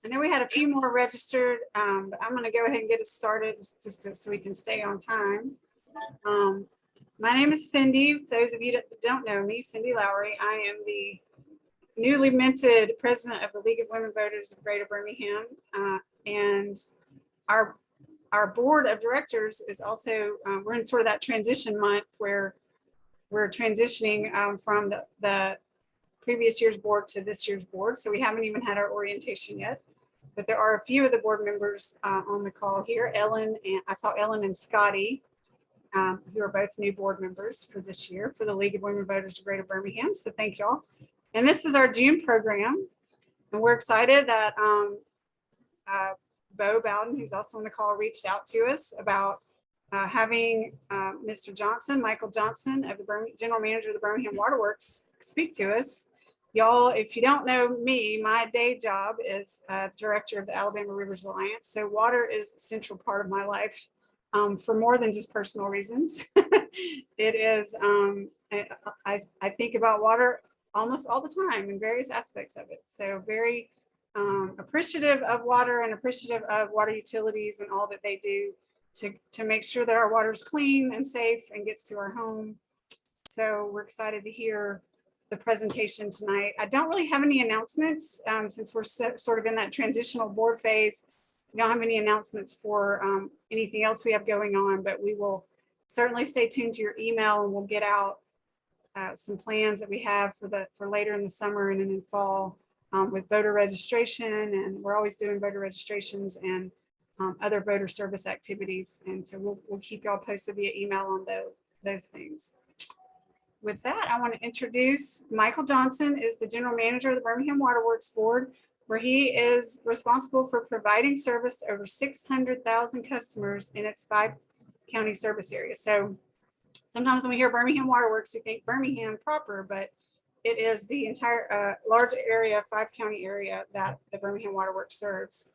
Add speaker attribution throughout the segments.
Speaker 1: I know we had a few more registered, but I'm going to go ahead and get us started so we can stay on time. My name is Cindy. For those of you that don't know me, Cindy Lowry. I am the newly minted president of the League of Women Voters of Greater Birmingham. And our board of directors is also, we're in sort of that transition month where we're transitioning from the previous year's board to this year's board. So we haven't even had our orientation yet. But there are a few of the board members on the call here. Ellen, and I saw Ellen and Scotty, who are both new board members for this year for the League of Women Voters of Greater Birmingham. So thank y'all. And this is our June program. And we're excited that Bo Bowden, who's also on the call, reached out to us about having Mr. Johnson, Michael Johnson, of the General Manager of the Birmingham Water Works, speak to us. Y'all, if you don't know me, my day job is director of the Alabama Rivers Alliance. So water is a central part of my life for more than just personal reasons. It is, I think about water almost all the time in various aspects of it. So very appreciative of water and appreciative of water utilities and all that they do to make sure that our water is clean and safe and gets to our home. So we're excited to hear the presentation tonight. I don't really have any announcements since we're sort of in that transitional board phase. We don't have any announcements for anything else we have going on, but we will certainly stay tuned to your email and we'll get out some plans that we have for later in the summer and then in fall with voter registration. And we're always doing voter registrations and other voter service activities. And so we'll keep y'all posted via email on those things. With that, I want to introduce Michael Johnson is the General Manager of the Birmingham Water Works Board, where he is responsible for providing service to over 600,000 customers in its 5-county service area. So sometimes when we hear Birmingham Water Works, we think Birmingham proper, but it is the entire large area, 5-county area that the Birmingham Water Works serves.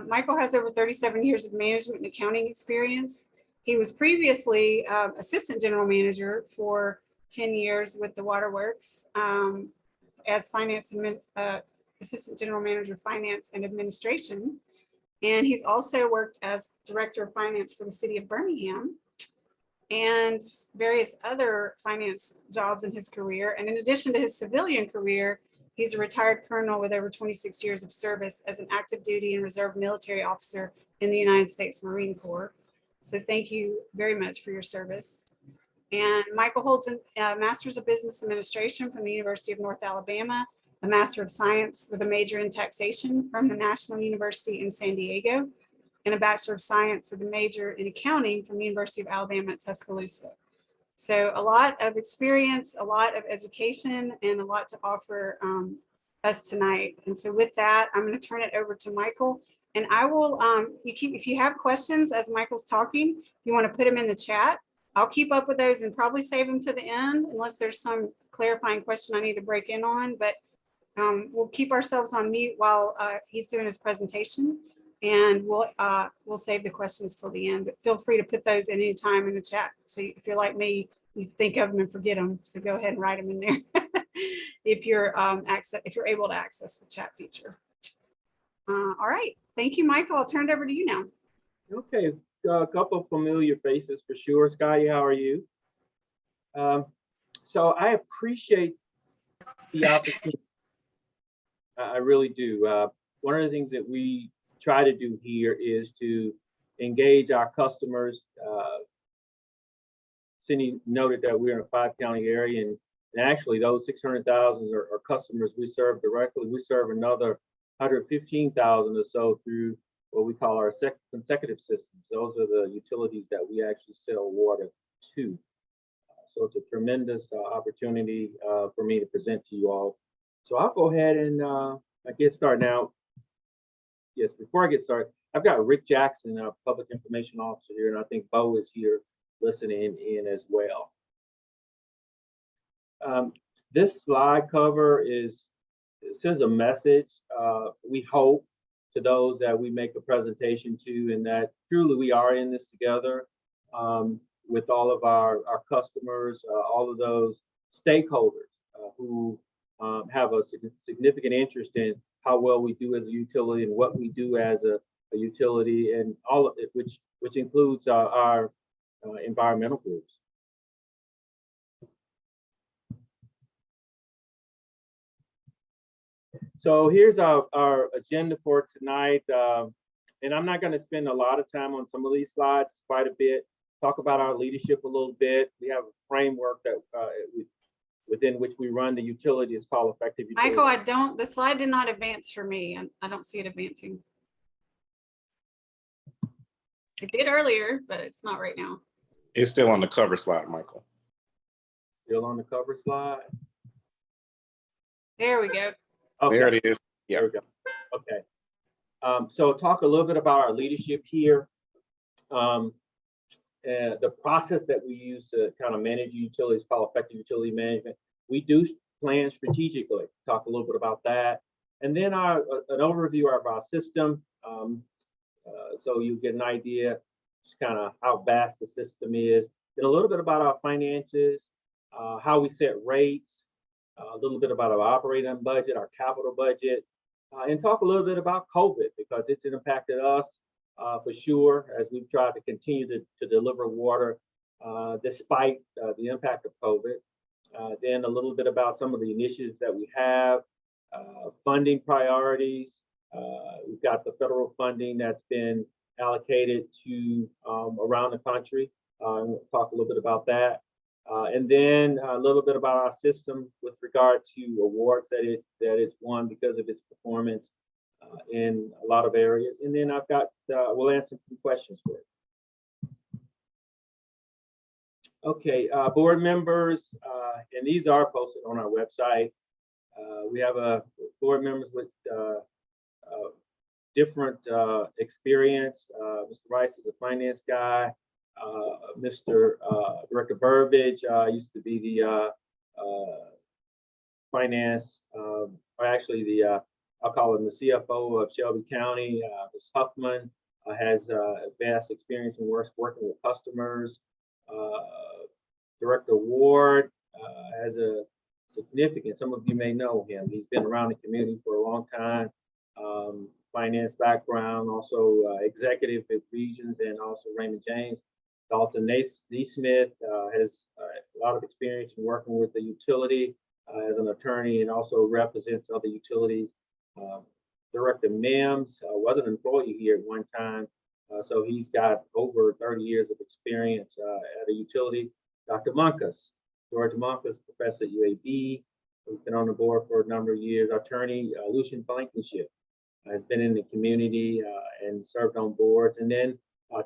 Speaker 1: Michael has over 37 years of management and accounting experience. He was previously Assistant General Manager for 10 years with the Waterworks as Assistant General Manager of Finance and Administration. And he's also worked as Director of Finance for the City of Birmingham and various other finance jobs in his career. And in addition to his civilian career, he's a retired colonel with over 26 years of service as an active duty and reserve military officer in the United States Marine Corps. So thank you very much for your service. And Michael holds a Master's of Business Administration from the University of North Alabama, a Master of Science with a major in taxation from the National University in San Diego, and a Bachelor of Science with a major in accounting from the University of Alabama at Tuscaloosa. So a lot of experience, a lot of education, and a lot to offer us tonight. And so with that, I'm going to turn it over to Michael. And I will, if you have questions as Michael's talking, you want to put them in the chat. I'll keep up with those and probably save them to the end unless there's some clarifying question I need to break in on, but we'll keep ourselves on mute while he's doing his presentation, and we'll save the questions till the end, but feel free to put those at any time in the chat. So if you're like me, you think of them and forget them. So go ahead and write them in there if you're able to access the chat feature. All right, thank you, Michael. I'll turn it over to you now.
Speaker 2: Okay. A couple of familiar faces for sure. Scotty, how are you? So I appreciate the opportunity. I really do. One of the things that we try to do here is to engage our customers. Cindy noted that we're in a 5-county area, and actually those 600,000 are customers we serve directly. We serve another 115,000 or so through what we call our consecutive systems. Those are the utilities that we actually sell water to. So it's a tremendous opportunity for me to present to you all. So I'll go ahead and get started now. Yes, before I get started, I've got Rick Jackson, our Public Information Officer here, and I think Bo is here listening in as well. This slide cover sends a message, we hope, to those that we make a presentation to, and that truly we are in this together with all of our customers, all of those stakeholders who have a significant interest in how well we do as a utility and what we do as a utility, and all of it, which includes our environmental groups. So here's our agenda for tonight. And I'm not going to spend a lot of time on some of these slides, quite a bit. Talk about our leadership a little bit. We have a framework that within which we run the utility. It's called Effective Utility.
Speaker 1: Michael, the slide did not advance for me. I don't see it advancing. It did earlier, but it's not right now.
Speaker 3: It's still on the cover slide, Michael.
Speaker 2: Still on the cover slide.
Speaker 1: There we go.
Speaker 2: Okay.
Speaker 3: There it is. Yeah.
Speaker 2: There we go. Okay. So talk a little bit about our leadership here. The process that we use to kind of manage utilities is called effective utility management. We do plan strategically. Talk a little bit about that. And then an overview of our system. So you get an idea just kind of how vast the system is. Then a little bit about our finances, how we set rates, a little bit about our operating budget, our capital budget, and talk a little bit about COVID because it's impacted us for sure as we've tried to continue to deliver water despite the impact of COVID. Then a little bit about some of the initiatives that we have, funding priorities. We've got the federal funding that's been allocated to around the country. And we'll talk a little bit about that. And then a little bit about our system with regard to awards that it's won because of its performance in a lot of areas. And then I've got, we'll answer some questions for it. Okay, board members, and these are posted on our website. We have board members with different experience. Mr. Rice is a finance guy. Mr. Director Burbidge used to be the finance, or actually the, I'll call him the CFO of Shelby County. Ms. Huffman has vast experience in working with customers. Director Ward has a significant, some of you may know him. He's been around the community for a long time. Finance background, also executive at Regions and also Raymond James. Dalton Naismith has a lot of experience in working with the utility as an attorney and also represents other utilities. Director Mims was an employee here at one time, so he's got over 30 years of experience at a utility. Dr. Monkus, George Monkus, professor at UAB, who's been on the board for a number of years. Attorney Lucian Blankenship has been in the community and served on boards. And then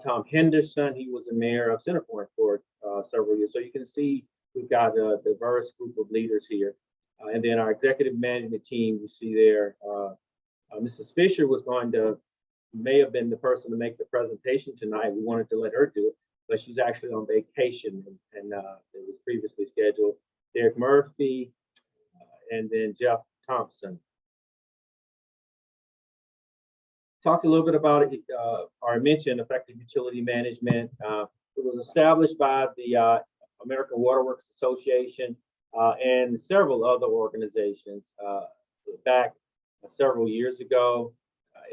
Speaker 2: Tom Henderson, he was the mayor of Centerpoint for several years. So you can see we've got a diverse group of leaders here. And then our executive management team, you see there, Mrs. Fisher may have been the person to make the presentation tonight. We wanted to let her do it, but she's actually on vacation and it was previously scheduled. Derek Murphy, and then Jeff Thompson. Talked a little bit about it, or I mentioned effective utility management. It was established by the American Water Works Association and several other organizations back several years ago.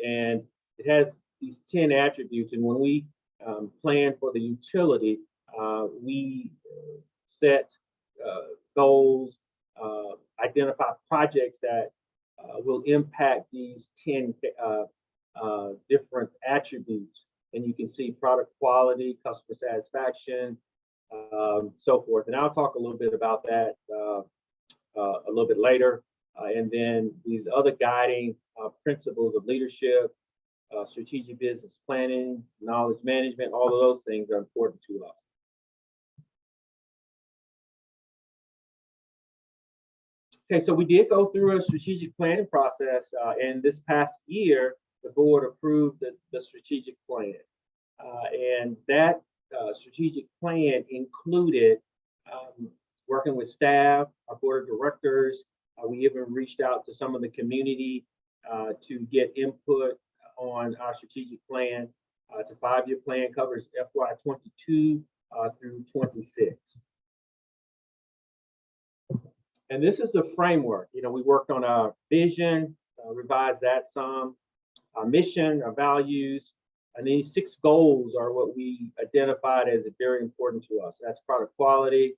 Speaker 2: And it has these 10 attributes. And when we plan for the utility, we set goals, identify projects that will impact these 10 different attributes. And you can see product quality, customer satisfaction, so forth. And I'll talk a little bit about that a little bit later. And then these other guiding principles of leadership, strategic business planning, knowledge management, all of those things are important to us. Okay, so we did go through a strategic planning process, and this past year, the board approved the strategic plan. And that strategic plan included working with staff, our board of directors. We even reached out to some of the community to get input on our strategic plan. It's a 5-year plan, covers FY22 through 26. And this is the framework. You know, we worked on our vision, revised that some. Our mission, our values, and these 6 goals are what we identified as very important to us. That's product quality,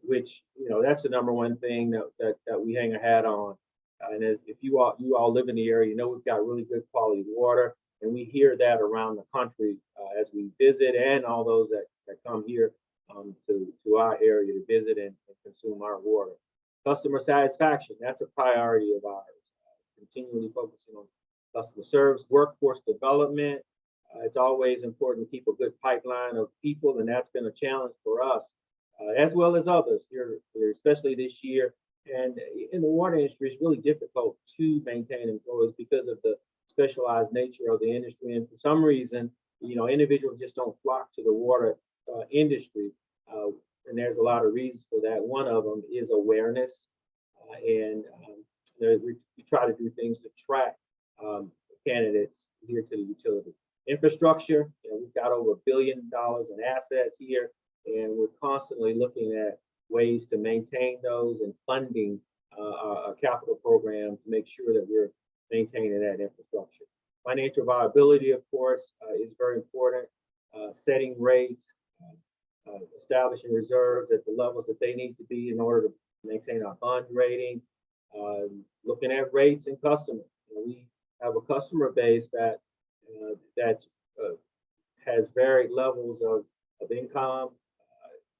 Speaker 2: which, you know, that's the #1 thing that we hang a hat on. And if you all live in the area, you know we've got really good quality water, and we hear that around the country as we visit, and all those that come here to our area to visit and consume our water. Customer satisfaction, that's a priority of ours. Continually focusing on customer service, workforce development. It's always important to keep a good pipeline of people, and that's been a challenge for us, as well as others here, especially this year. And in the water industry, it's really difficult to maintain employees because of the specialized nature of the industry. And for some reason, you know, individuals just don't flock to the water industry. And there's a lot of reasons for that. One of them is awareness. We try to do things to track candidates here to the utility. Infrastructure, you know, we've got over $1 billion in assets here, and we're constantly looking at ways to maintain those and funding a capital program to make sure that we're maintaining that infrastructure. Financial viability, of course, is very important. Setting rates, establishing reserves at the levels that they need to be in order to maintain our bond rating. Looking at rates and customers. You know, we have a customer base that has varied levels of income.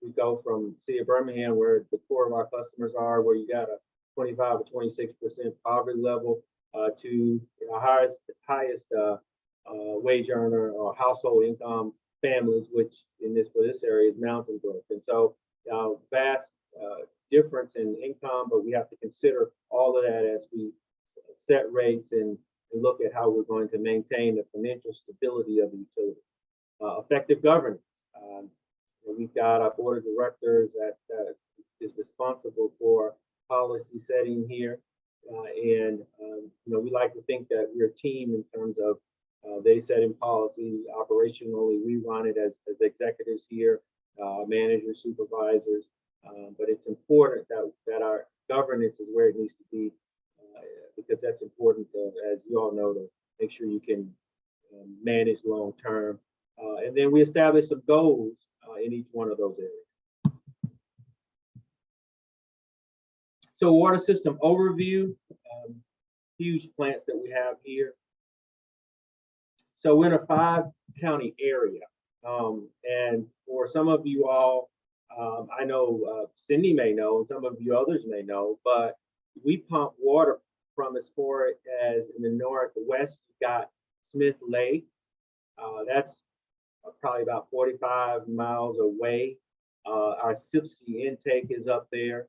Speaker 2: We go from City of Birmingham, where the core of our customers are, where you got a 25 or 26% poverty level, to highest wage earner or household income families, which for this area is Mountain Brook. And so vast difference in income, but we have to consider all of that as we set rates and look at how we're going to maintain the financial stability of the utility. Effective governance. We've got our board of directors that is responsible for policy setting here. You know, we like to think that we're a team in terms of they set in policy operationally. We run it as executives here, managers, supervisors. But it's important that our governance is where it needs to be, because that's important, as you all know, to make sure you can manage long term. And then we establish some goals in each one of those areas. So water system overview, huge plants that we have here. So we're in a 5-county area. And for some of you all, I know Cindy may know, and some of you others may know, but we pump water from as far as in the northwest, you've got Smith Lake. That's probably about 45 miles away. Our Sipsey intake is up there.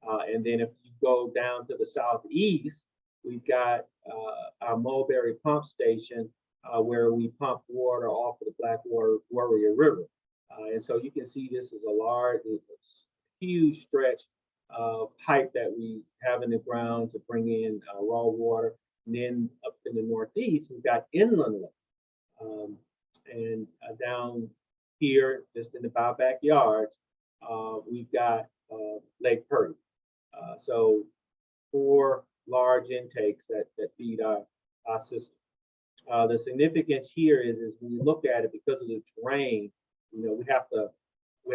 Speaker 2: And then if you go down to the southeast, we've got our Mulberry pump station, where we pump water off of the Blackwater Warrior River. And so you can see this is a large, huge stretch of pipe that we have in the ground to bring in raw water. And then up in the northeast, we've got inland lake. And down here, just in the backyards, we've got Lake Purdy. So 4 large intakes that feed our system. The significance here is when you look at it, because of the terrain, you know, we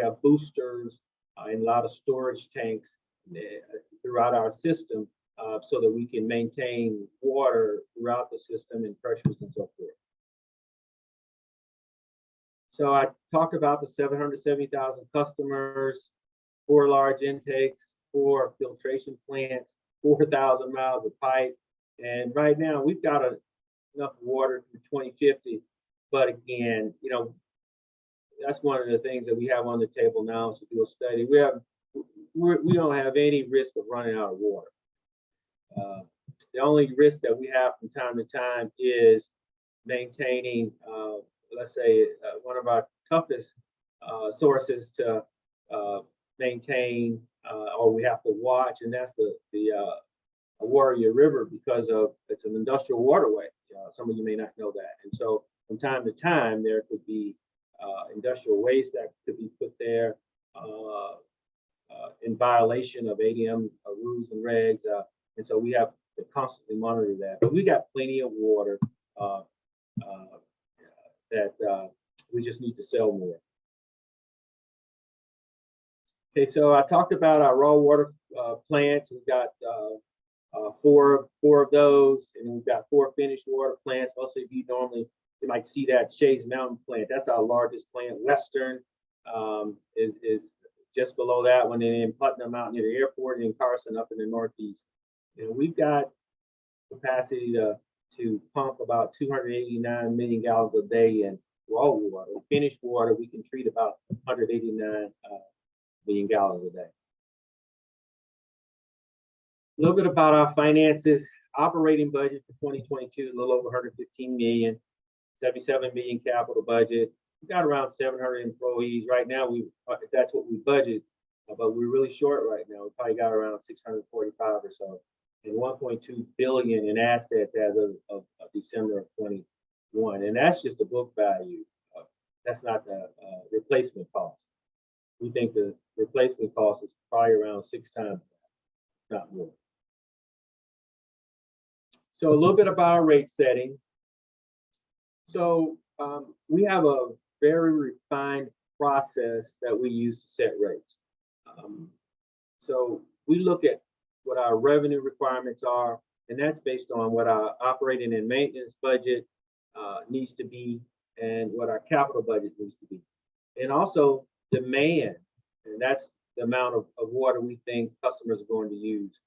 Speaker 2: have boosters and a lot of storage tanks throughout our system, so that we can maintain water throughout the system and pressures and so forth. So I talked about the 770,000 customers, 4 large intakes, 4 filtration plants, 4,000 miles of pipe. And right now we've got enough water through 2050. But again, you know, that's one of the things that we have on the table now is to do a study. We don't have any risk of running out of water. The only risk that we have from time to time is maintaining, let's say, one of our toughest sources to maintain, or we have to watch, and that's the Warrior River, because it's an industrial waterway. Some of you may not know that. And so from time to time, there could be industrial waste that could be put there in violation of ADM rules and regs. And so we have constantly monitor that. But we got plenty of water that we just need to sell more. Okay, so I talked about our raw water plants. We've got four of those, and we've got 4 finished water plants. Most of you might see that Shays Mountain plant. That's our largest plant. Western is just below that one, and then Putnam out near the airport, and then Carson up in the northeast. And we've got capacity to pump about 289 million gallons a day in raw water. Finished water, we can treat about 189 million gallons a day. A little bit about our finances. Operating budget for 2022, a little over 115 million, 77 million capital budget. We got around 700 employees right now. That's what we budget, but we're really short right now. We probably got around 645 or so, and 1.2 billion in assets as of December of 21, and that's just the book value. That's not the replacement cost. We think the replacement cost is probably around 6 times that, not more. So a little bit about our rate setting. So we have a very refined process that we use to set rates. So we look at what our revenue requirements are, and that's based on what our operating and maintenance budget needs to be and what our capital budget needs to be. And also demand, and that's the amount of water we think customers are going to use.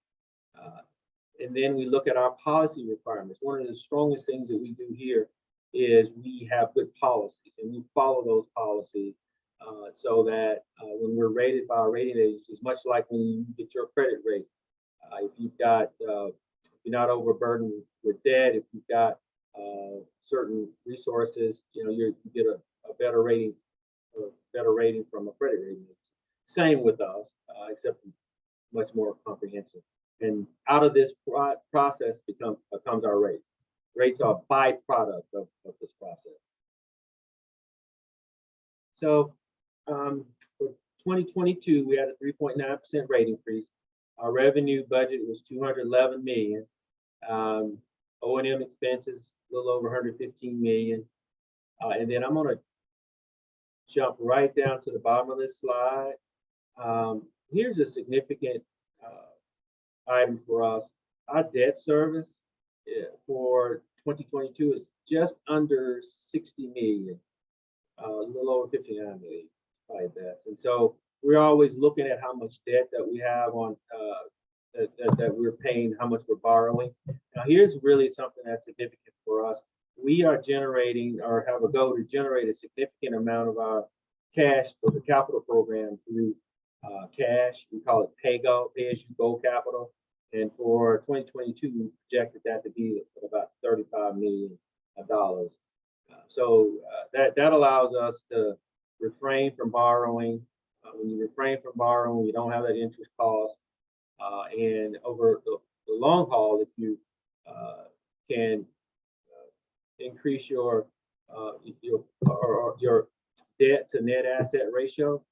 Speaker 2: And then we look at our policy requirements. One of the strongest things that we do here is we have good policies, and we follow those policies so that when we're rated by our rating agencies, much like when you get your credit rate, if you've got, if you're not overburdened with debt, if you've got certain resources, you get a better rating, from a credit rating agency. Same with us, except much more comprehensive. And out of this process comes our rates. Rates are a byproduct of this process. So for 2022, we had a 3.9% rate increase. Our revenue budget was 211 million. O&M expenses, a little over 115 million. And then I'm gonna jump right down to the bottom of this slide. Here's a significant item for us. Our debt service for 2022 is just under 60 million, a little over 59 million, probably best. And so we're always looking at how much debt that we have on that we're paying, how much we're borrowing. Now, here's really something that's significant for us. We are generating, or have a goal to generate, a significant amount of our cash for the capital program through cash. We call it pay-as-you-go capital. And for 2022, we projected that to be about $35 million. So that allows us to refrain from borrowing. When you refrain from borrowing, you don't have that interest cost. And over the long haul, if you can increase your debt to net asset ratio,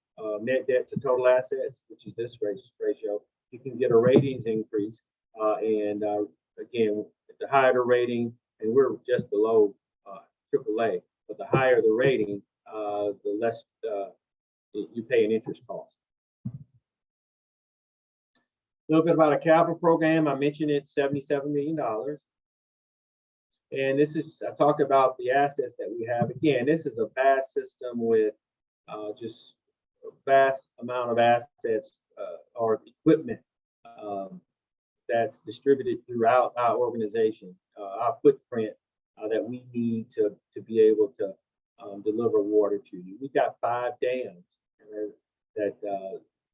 Speaker 2: net debt to total assets, which is this ratio, you can get a ratings increase. And again, the higher the rating, and we're just below AAA, but the higher the rating, the less you pay an interest cost. A little bit about a capital program. I mentioned it's $77 million. And this is, I talked about the assets that we have. Again, this is a vast system with just a vast amount of assets or equipment that's distributed throughout our organization, our footprint that we need to be able to deliver water to you. We've got 5 dams that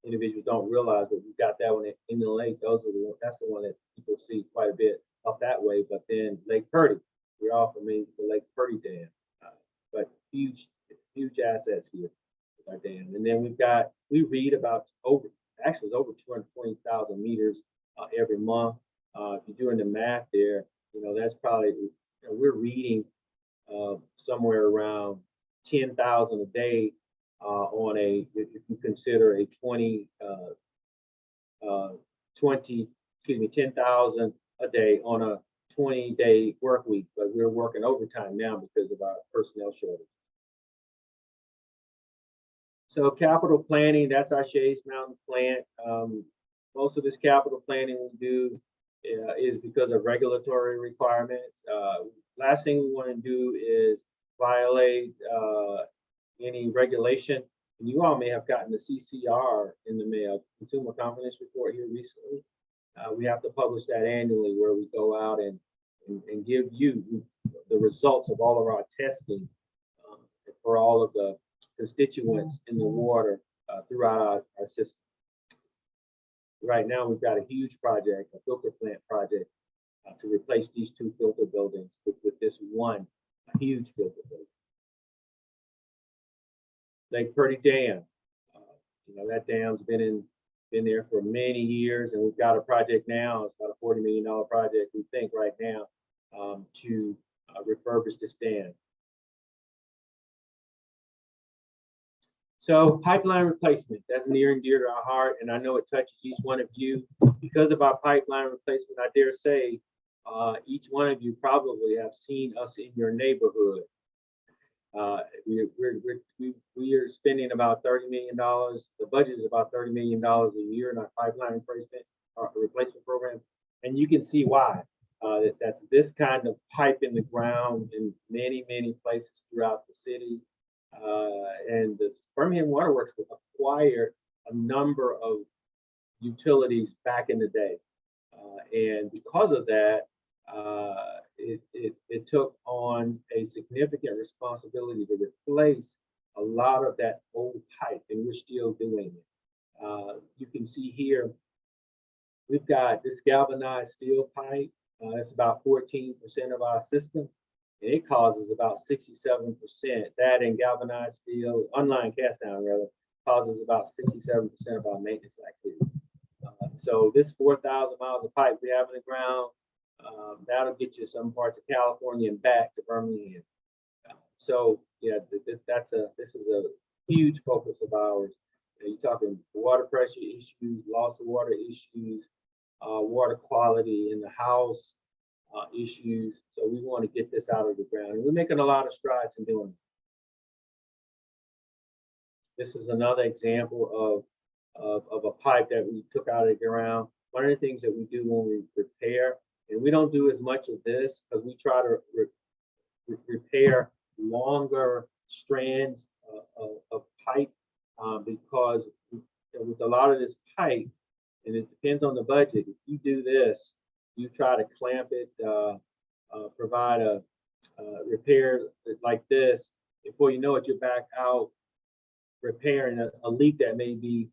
Speaker 2: individuals don't realize that we've got that one in the lake. That's the one that people see quite a bit up that way. But then Lake Purdy, we're off of the Lake Purdy Dam, but huge assets here with our dam. And then we read about it's over 220,000 meters every month. If you're doing the math there, that's probably, we're reading somewhere around 10,000 a day on if you consider a 10,000 a day on a 20-day work week, but we're working overtime now because of our personnel shortage. So capital planning, that's our Shades Mountain plant. Most of this capital planning we do is because of regulatory requirements. Last thing we want to do is violate any regulation. And you all may have gotten the CCR in the mail, Consumer Confidence Report, here recently. We have to publish that annually, where we go out and give you the results of all of our testing for all of the constituents in the water throughout our system. Right now, we've got a huge project, a filter plant project, to replace these 2 filter buildings with this one huge filter building. Lake Purdy Dam, that dam's been there for many years, and we've got a project now. It's about a $40 million project, we think, right now, to refurbish this dam. So pipeline replacement, that's near and dear to our heart, and I know it touches each one of you. Because of our pipeline replacement, I dare say, each one of you probably have seen us in your neighborhood. We are spending about $30 million. The budget is about $30 million a year in our pipeline replacement program, and you can see why. That's this kind of pipe in the ground in many places throughout the city. And the Birmingham Water Works acquired a number of utilities back in the day. And because of that, it took on a significant responsibility to replace a lot of that old pipe, and we're still doing it. You can see here, we've got this galvanized steel pipe. That's about 14% of our system. And it causes about 67%. That and galvanized steel, unlined cast iron rather, causes about 67% of our maintenance activity. So this 4,000 miles of pipe we have in the ground, that'll get you some parts of California and back to Birmingham. So yeah, this is a huge focus of ours. You're talking water pressure issues, loss of water issues, water quality in the house issues. So we want to get this out of the ground, and we're making a lot of strides in doing it. This is another example of a pipe that we took out of the ground. One of the things that we do when we repair, and we don't do as much of this because we try to repair longer strands of pipe because with a lot of this pipe, and it depends on the budget, if you do this, you try to clamp it, provide a repair like this, before you know it, you're back out repairing a leak that may be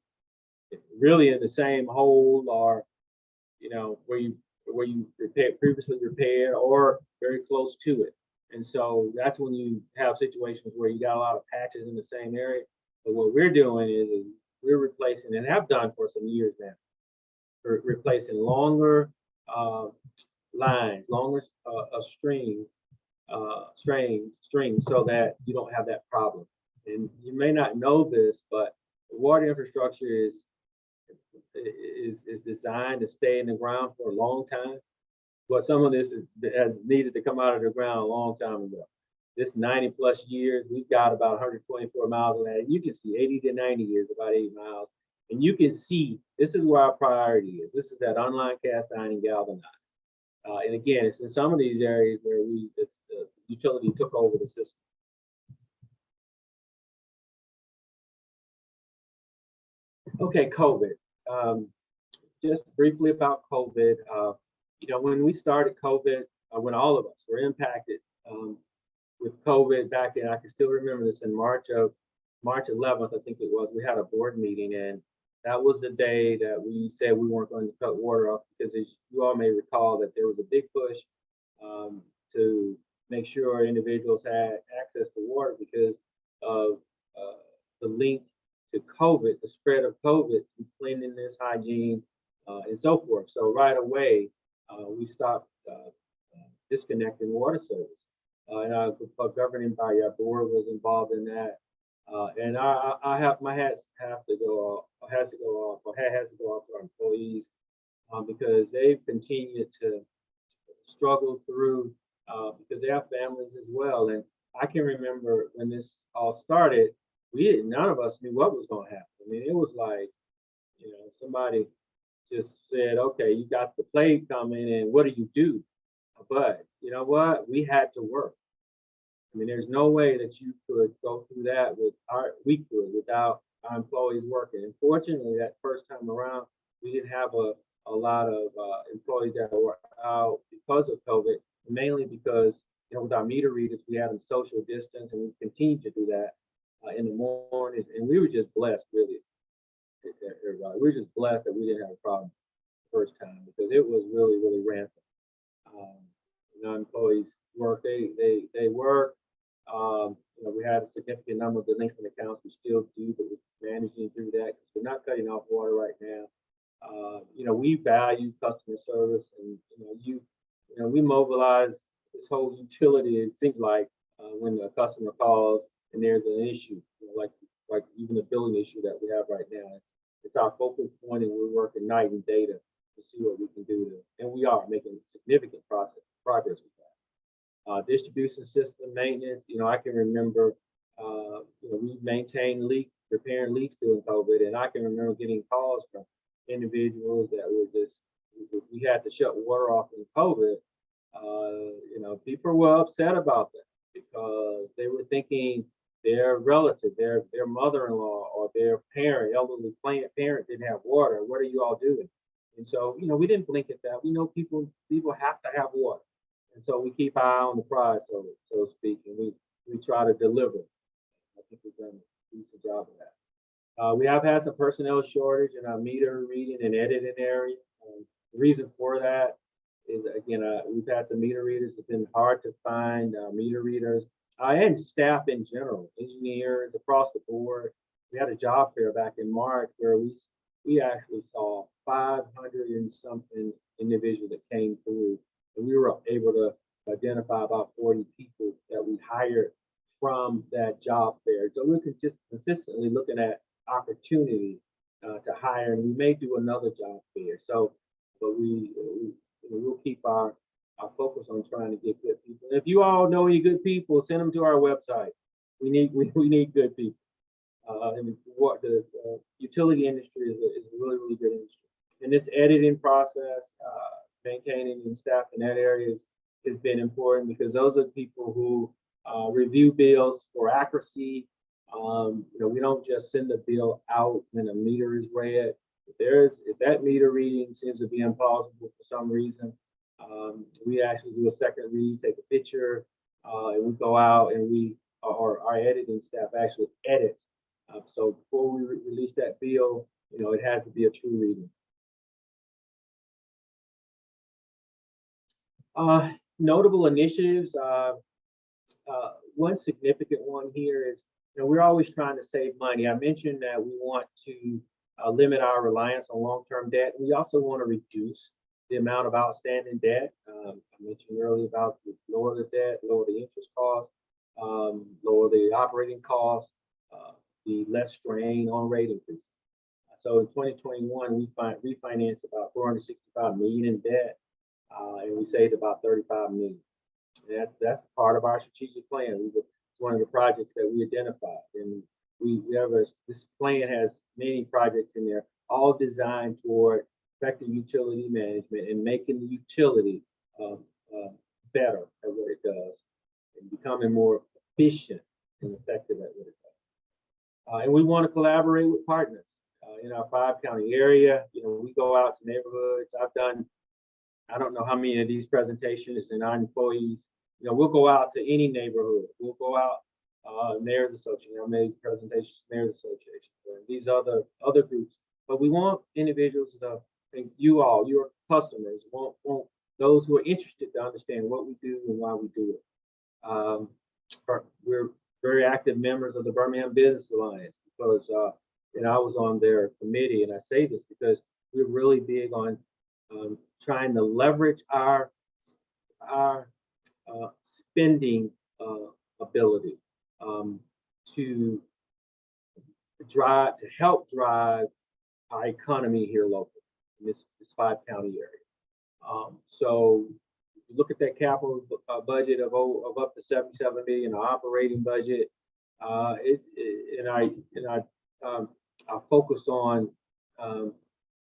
Speaker 2: really in the same hole, or where you previously repaired, or very close to it. And so that's when you have situations where you got a lot of patches in the same area. But what we're doing is we're replacing, and have done for some years now, we're replacing longer lines, longer strings, so that you don't have that problem. And you may not know this, but the water infrastructure is designed to stay in the ground for a long time. But some of this has needed to come out of the ground a long time ago. This 90+ years, we've got about 124 miles of that. And you can see 80 to 90 years, about 80 miles. And you can see this is where our priority is. This is that unlined cast iron and galvanized. And again, it's in some of these areas where the utility took over the system. Okay, COVID. Just briefly about COVID. When we started COVID, when all of us were impacted with COVID back in, I can still remember this, in March 11th, I think it was, we had a board meeting, and that was the day that we said we weren't going to cut water off, because as you all may recall, that there was a big push to make sure individuals had access to water because of the link to COVID, the spread of COVID, to cleanliness, hygiene, and so forth. So right away, we stopped disconnecting water service. And our governing body, our board, was involved in that. And I have my hats have to go off, or has to go off to our employees because they've continued to struggle through because they have families as well. And I can remember when this all started, none of us knew what was going to happen. I mean, it was like, somebody just said, okay, you got the plague coming and what do you do? But you know what? We had to work. I mean, there's no way that you could go through that without our employees working. And fortunately, that first time around, we didn't have a lot of employees that were out because of COVID, mainly because, with our meter readers, we had them social distance and we continue to do that in the morning. And we were just blessed, really. Everybody. We were just blessed that we didn't have a problem the first time because it was really, really rampant. Employees work, they work. We had a significant number of delinquent accounts. We still do, but we're managing through that because we're not cutting off water right now. We value customer service, and we mobilize this whole utility. It seems like when a customer calls and there's an issue, like even the billing issue that we have right now, it's our focal point, and we're working night and day to see what we can do and we are making significant progress with that. Distribution system maintenance, I can remember, we maintained leaks, repairing leaks during COVID, and I can remember getting calls from individuals that were we had to shut water off in COVID. People were upset about that because they were thinking their relative, their mother-in-law or their parent, elderly parent didn't have water. What are you all doing? And so, we didn't blink at that. We know people have to have water. And so we keep our eye on the prize, so to speak, and we try to deliver. I think we've done a decent job of that. We have had some personnel shortage in our meter reading and editing area. The reason for that is, again, we've had some meter readers. It's been hard to find meter readers and staff in general, engineers across the board. We had a job fair back in March where we actually saw 500 and something individuals that came through, and we were able to identify about 40 people that we hired from that job fair. So we're consistently looking at opportunity to hire, and we may do another job fair. So, but we'll keep our focus on trying to get good people. And if you all know any good people, send them to our website. We need good people. And what the utility industry is a really, really good industry. And this editing process, maintaining and staff in that area has been important because those are the people who review bills for accuracy. We don't just send the bill out when a meter is read. If that meter reading seems to be implausible for some reason, we actually do a second read, take a picture, and we go out and our editing staff actually edits. So before we release that bill, it has to be a true reading. Notable initiatives. One significant one here is, we're always trying to save money. I mentioned that we want to limit our reliance on long-term debt. We also want to reduce the amount of outstanding debt. I mentioned earlier about lower the debt, lower the interest costs, lower the operating costs, the less strain on rate increases. So in 2021, we refinanced about $465 million in debt, and we saved about $35 million. That's part of our strategic plan. It's one of the projects that we identified, and this plan has many projects in there, all designed toward effective utility management and making the utility better at what it does and becoming more efficient and effective at what it does. And we want to collaborate with partners in our 5-county area. We go out to neighborhoods. I've done, I don't know how many of these presentations, and our employees, we'll go out to any neighborhood. We'll go out, Mayor's Association, I made presentations, Mayor's Association, these other groups. But we want individuals to, and your customers, want those who are interested to understand what we do and why we do it. We're very active members of the Birmingham Business Alliance because, I was on their committee, and I say this because we're really big on trying to leverage our spending ability to help drive our economy here locally. this 5-county area. So you look at that capital budget of up to 77 million, our operating budget. I focus on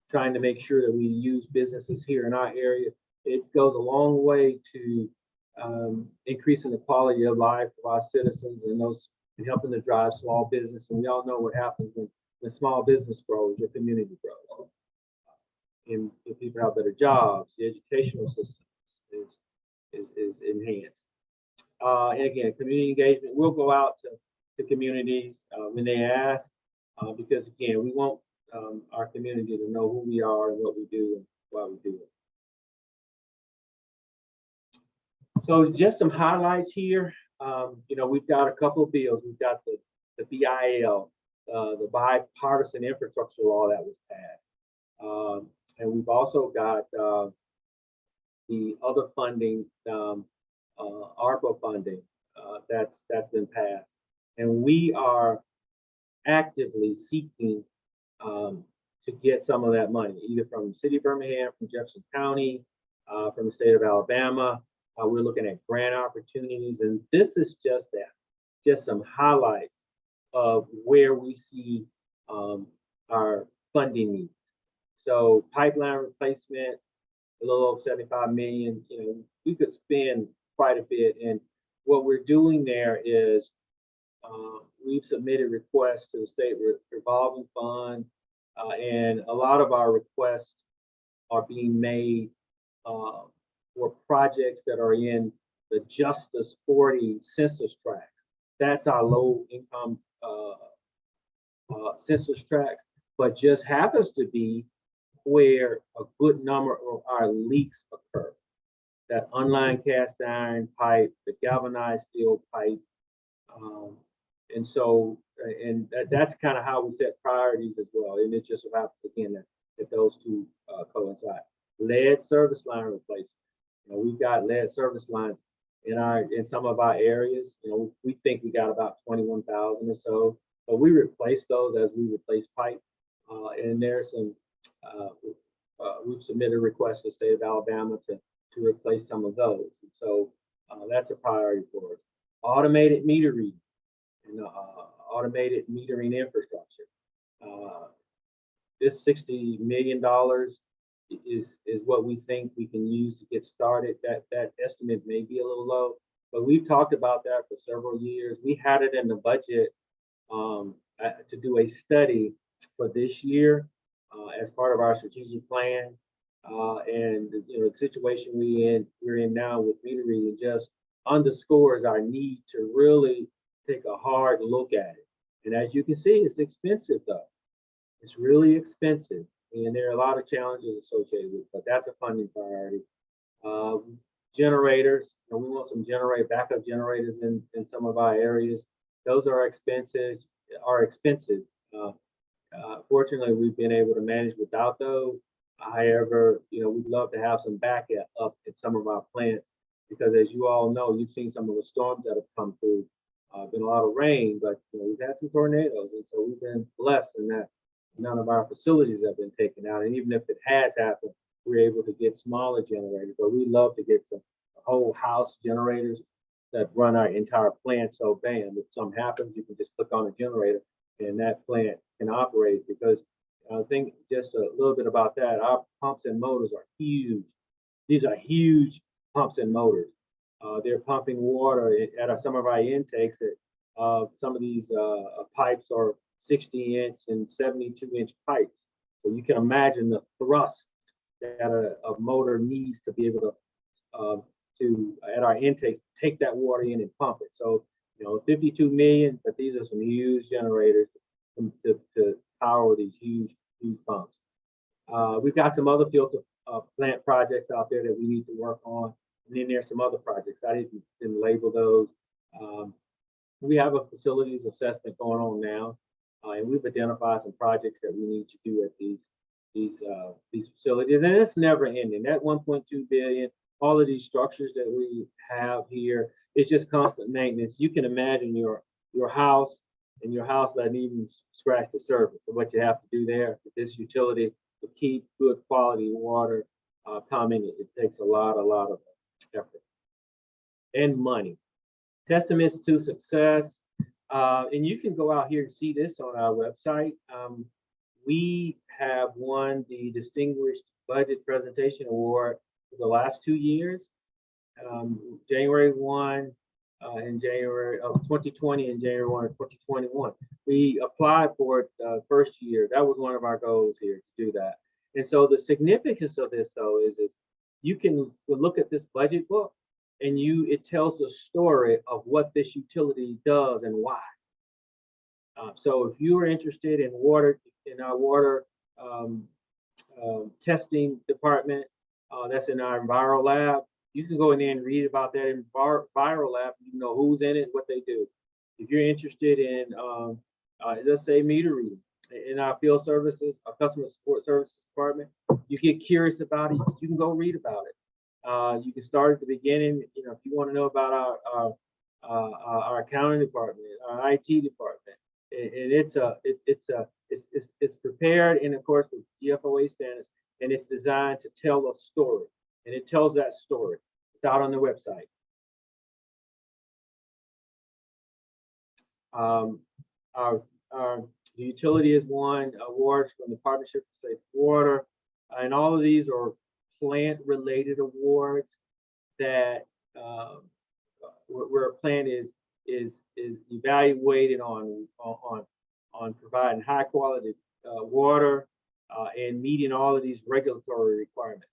Speaker 2: trying to make sure that we use businesses here in our area. It goes a long way to increasing the quality of life of our citizens and helping to drive small business. And we all know what happens when small business grows, your community grows. And if people have better jobs, the educational system is enhanced. And again, community engagement, we'll go out to communities when they ask, because again, we want our community to know who we are and what we do and why we do it. So just some highlights here. We've got a couple of bills. We've got the BIL, the bipartisan infrastructure law that was passed. And we've also got the other funding, ARPA funding, that's been passed. And we are actively seeking to get some of that money, either from the city of Birmingham, from Jefferson County, from the state of Alabama. We're looking at grant opportunities, and this is just some highlights of where we see our funding needs. So pipeline replacement, a little over 75 million. We could spend quite a bit, and what we're doing there is we've submitted requests to the state revolving fund, and a lot of our requests are being made for projects that are in the Justice 40 census tracts. That's our low income census tract, but just happens to be where a good number of our leaks occur. That unlined cast iron pipe, the galvanized steel pipe. And so, that's kind of how we set priorities as well. And it just so happens again that those two coincide. Lead service line replacement. We've got lead service lines in some of our areas. We think we got about 21,000 or so, but we replace those as we replace pipe. And there's some we've submitted requests to the state of Alabama to replace some of those. And so that's a priority for us. Automated meter reading and automated metering infrastructure. This $60 million is what we think we can use to get started. That estimate may be a little low, but we've talked about that for several years. We had it in the budget to do a study for this year as part of our strategic plan. And the situation we're in now with meter reading just underscores our need to really take a hard look at it. And as you can see, it's expensive though. It's really expensive. And there are a lot of challenges associated with it, but that's a funding priority. Generators, we want some backup generators in some of our areas. Those are expensive. Fortunately, we've been able to manage without those. However, we'd love to have some backup up at some of our plants, because as you all know, you've seen some of the storms that have come through. Been a lot of rain, but we've had some tornadoes, and so we've been blessed in that none of our facilities have been taken out. And even if it has happened, we're able to get smaller generators. But we love to get some whole house generators that run our entire plant. So bam, if something happens, you can just click on a generator and that plant can operate. Because I think just a little bit about that, our pumps and motors are huge. These are huge pumps and motors. They're pumping water at some of our intakes. Some of these pipes are 60-inch and 72-inch pipes. So you can imagine the thrust that a motor needs to be able to at our intake, take that water in and pump it. So 52 million, but these are some huge generators to power these huge pumps. We've got some other filter plant projects out there that we need to work on. And then there's some other projects. I didn't label those. We have a facilities assessment going on now, and we've identified some projects that we need to do at these facilities. And it's never ending. That 1.2 billion, all of these structures that we have here, it's just constant maintenance. You can imagine your house, and your house doesn't even scratch the surface of what you have to do there with this utility. to keep good quality water coming. It takes a lot of effort and money. Testaments to success. And you can go out here and see this on our website. We have won the Distinguished Budget Presentation Award for the last 2 years. January 1 in January of 2020 and January 1 of 2021. We applied for it first year. That was one of our goals here to do that. And so the significance of this, though, is you can look at this budget book and it tells the story of what this utility does and why. So if you are interested in our water testing department, that's in our Enviro Lab, you can go in there and read about that in Enviro Lab. You know who's in it, what they do. If you're interested in, let's say, meter reading in our field services, our customer support services department, you get curious about it, you can go read about it. You can start at the beginning. You know, if you want to know about our accounting department, our IT department, and it's prepared in accordance with GFOA standards, and it's designed to tell a story, and it tells that story. It's out on the website. The utility has won awards from the Partnership for Safe Water, and all of these are plant-related awards that where a plant is evaluated on providing high quality water and meeting all of these regulatory requirements.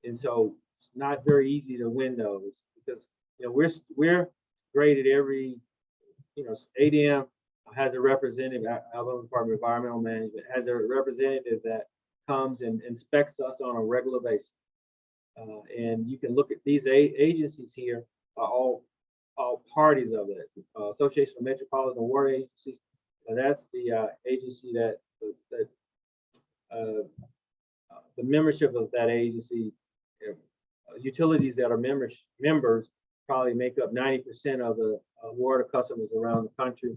Speaker 2: And so it's not very easy to win those, because we're graded every, ADM has a representative, Alabama Department of Environmental Management has a representative that comes and inspects us on a regular basis. And you can look at these agencies here, all parties of it. Association of Metropolitan Water Agencies, that's the agency that the membership of that agency, utilities that are members probably make up 90% of the water customers around the country.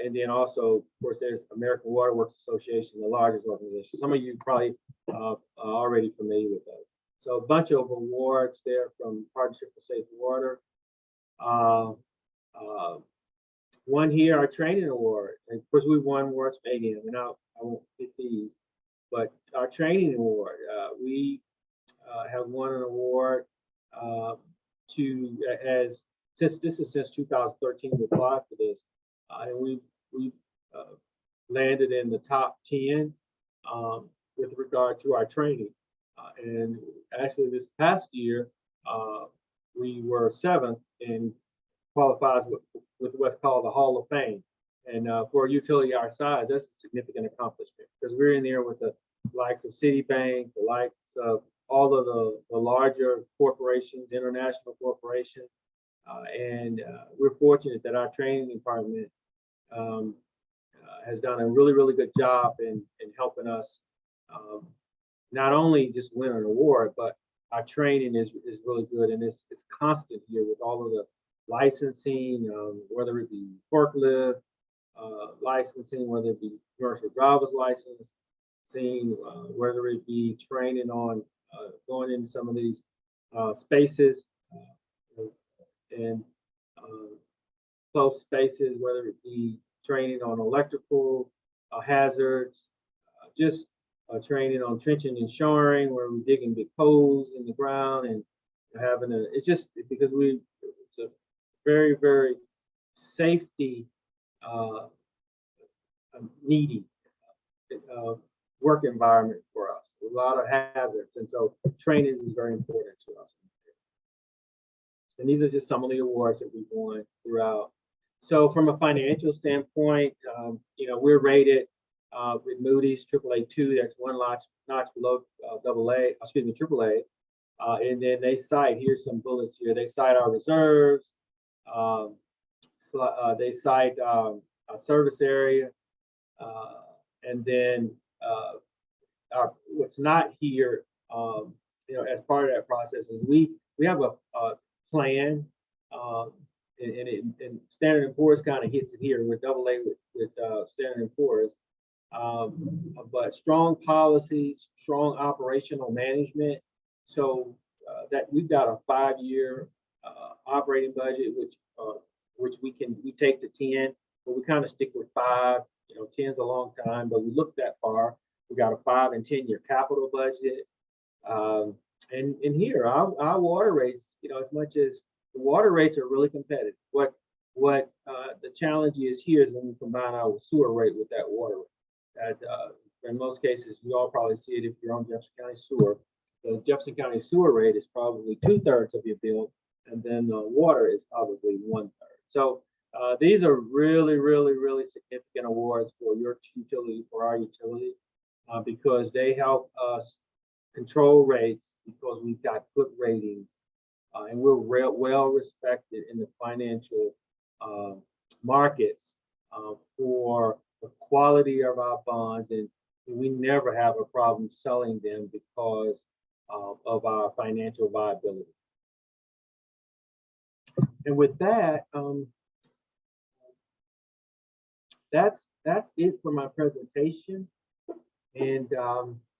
Speaker 2: And then also, of course, there's American Water Works Association, the largest organization. Some of you probably are already familiar with those. So a bunch of awards there from Partnership for Safe Water. One here, our training award. And of course, we won awards from ADM, and I won't pick these, but our training award, we have won an award since 2013 we applied for this, and we landed in the top 10 with regard to our training. And actually, this past year, we were 7th and qualifies with what's called the Hall of Fame. And for a utility our size, that's a significant accomplishment, because we're in there with the likes of Citibank, the likes of all of the larger corporations, international corporations. And we're fortunate that our training department has done a really, really good job in helping us not only just win an award, but our training is really good, and it's constant here with all of the licensing, whether it be forklift licensing, whether it be commercial driver's licensing, whether it be training on going into some of these spaces and close spaces, whether it be training on electrical hazards, just training on trenching and shoring, where we're digging big holes in the ground and having it's just because it's a very, very safety needy work environment for us, a lot of hazards, and so training is very important to us. And these are just some of the awards that we've won throughout. So from a financial standpoint, we're rated with Moody's AAA2, that's one notch below AAA. And then they cite, here's some bullets here, they cite our reserves, they cite our service area, and then what's not here, as part of that process is we have a plan, and Standard & Poor's kind of hits it here with AA with Standard & Poor's. but strong policies, strong operational management. So that we've got a 5-year operating budget, which we take to 10, but we kind of stick with 5. 10's a long time, but we look that far. We got a 5 and 10-year capital budget. And here, our water rates, as much as the water rates are really competitive, what the challenge is here is when we combine our sewer rate with that water rate. In most cases, you all probably see it if you're on Jefferson County Sewer. The Jefferson County Sewer rate is probably 2/3 of your bill, and then the water is probably 1/3. So these are really, really, really significant awards for your utility, for our utility, because they help us control rates because we've got good ratings, and we're well respected in the financial markets for the quality of our bonds, and we never have a problem selling them because of our financial viability. And with that, that's it for my presentation. And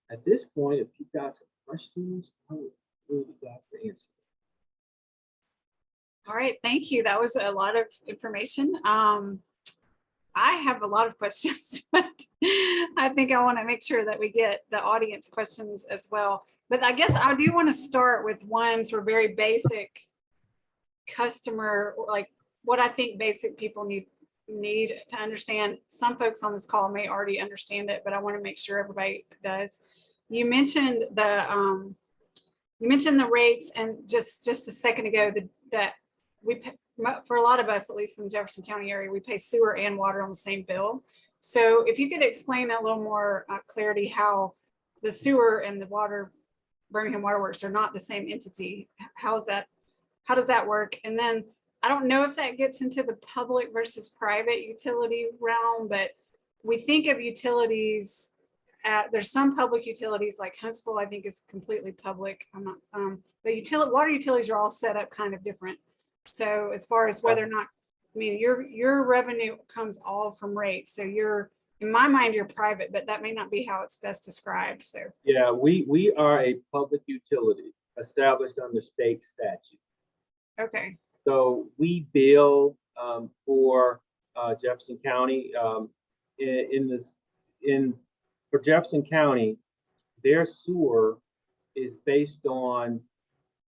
Speaker 2: at this point, if you've got some questions, I would really like to answer.
Speaker 1: All right, thank you. That was a lot of information. I have a lot of questions, but I think I want to make sure that we get the audience questions as well. But I guess I do want to start with one sort of very basic customer, like what I think basic people need to understand. Some folks on this call may already understand it, but I want to make sure everybody does. You mentioned the rates, and just a second ago that we, for a lot of us, at least in the Jefferson County area, we pay sewer and water on the same bill. So if you could explain a little more clarity how the sewer and the water, Birmingham Water Works, are not the same entity. How does that work? And then I don't know if that gets into the public versus private utility realm, but we think of utilities. There's some public utilities like Huntsville, I think, is completely public. I'm not, but water utilities are all set up kind of different. So as far as whether or not, I mean, your revenue comes all from rates. So in my mind, you're private, but that may not be how it's best described. So
Speaker 2: yeah, we are a public utility established under state statute.
Speaker 1: Okay.
Speaker 2: So we bill for Jefferson County. For Jefferson County, their sewer is based on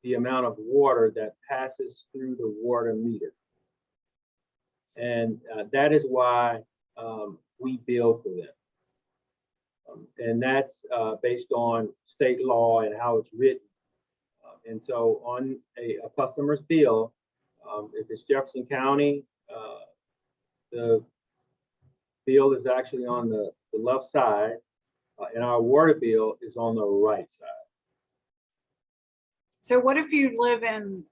Speaker 2: the amount of water that passes through the water meter. And that is why we bill for them. And that's based on state law and how it's written. And so on a customer's bill, if it's Jefferson County, the bill is actually on the left side, and our water bill is on the right side.
Speaker 1: So what if you live in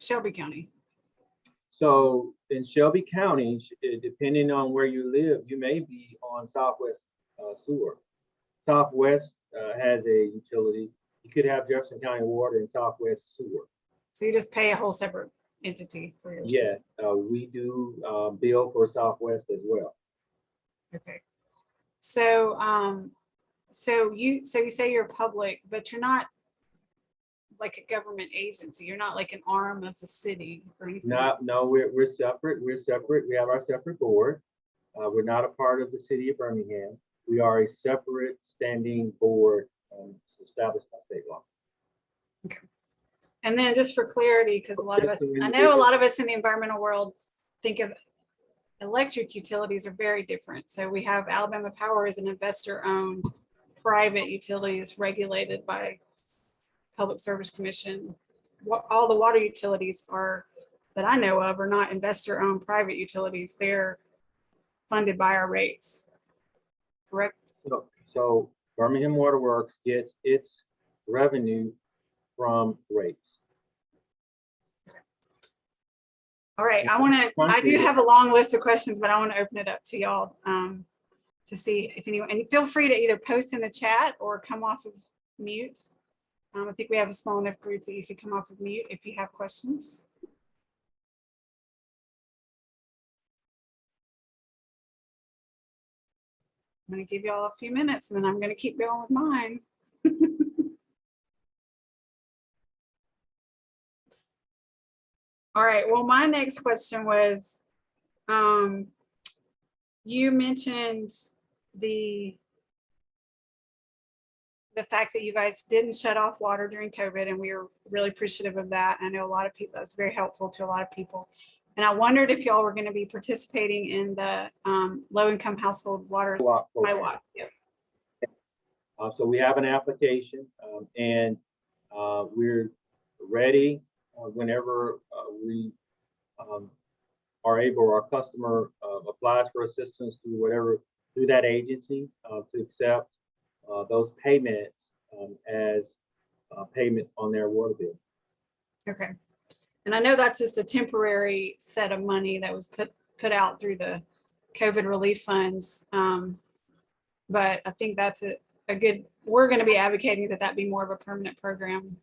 Speaker 1: Shelby County?
Speaker 2: So in Shelby County, depending on where you live, you may be on Southwest sewer. Southwest has a utility. You could have Jefferson County Water and Southwest Sewer.
Speaker 1: So you just pay a whole separate entity for your
Speaker 2: Yes, we do bill for Southwest as well.
Speaker 1: Okay. So so you say you're public, but you're not like a government agency. You're not like an arm of the city or anything.
Speaker 2: No, we're separate. We're separate. We have our separate board. We're not a part of the city of Birmingham. We are a separate standing board established by state law.
Speaker 1: Okay. And then just for clarity, because I know a lot of us in the environmental world think of electric utilities are very different. So we have Alabama Power is an investor-owned private utility that's regulated by Public Service Commission. All the water utilities that I know of are not investor-owned private utilities. They're funded by our rates, correct?
Speaker 2: So Birmingham Water Works gets its revenue from rates.
Speaker 1: All right, I do have a long list of questions, but I want to open it up to y'all to see if anyone, and feel free to either post in the chat or come off of mute. I think we have a small enough group that you could come off of mute if you have questions. I'm going to give y'all a few minutes and then I'm going to keep going with mine. All right, well, my next question was, you mentioned the fact that you guys didn't shut off water during COVID, and we were really appreciative of that. I know a lot of people, that was very helpful to a lot of people. And I wondered if y'all were going to be participating in the low-income household water by water. Yep.
Speaker 2: So we have an application, and we're ready whenever we are able, or our customer applies for assistance through that agency to accept those payments as payment on their water bill.
Speaker 1: Okay. And I know that's just a temporary set of money that was put out through the COVID relief funds. But I think that's a good, we're going to be advocating that be more of a permanent program.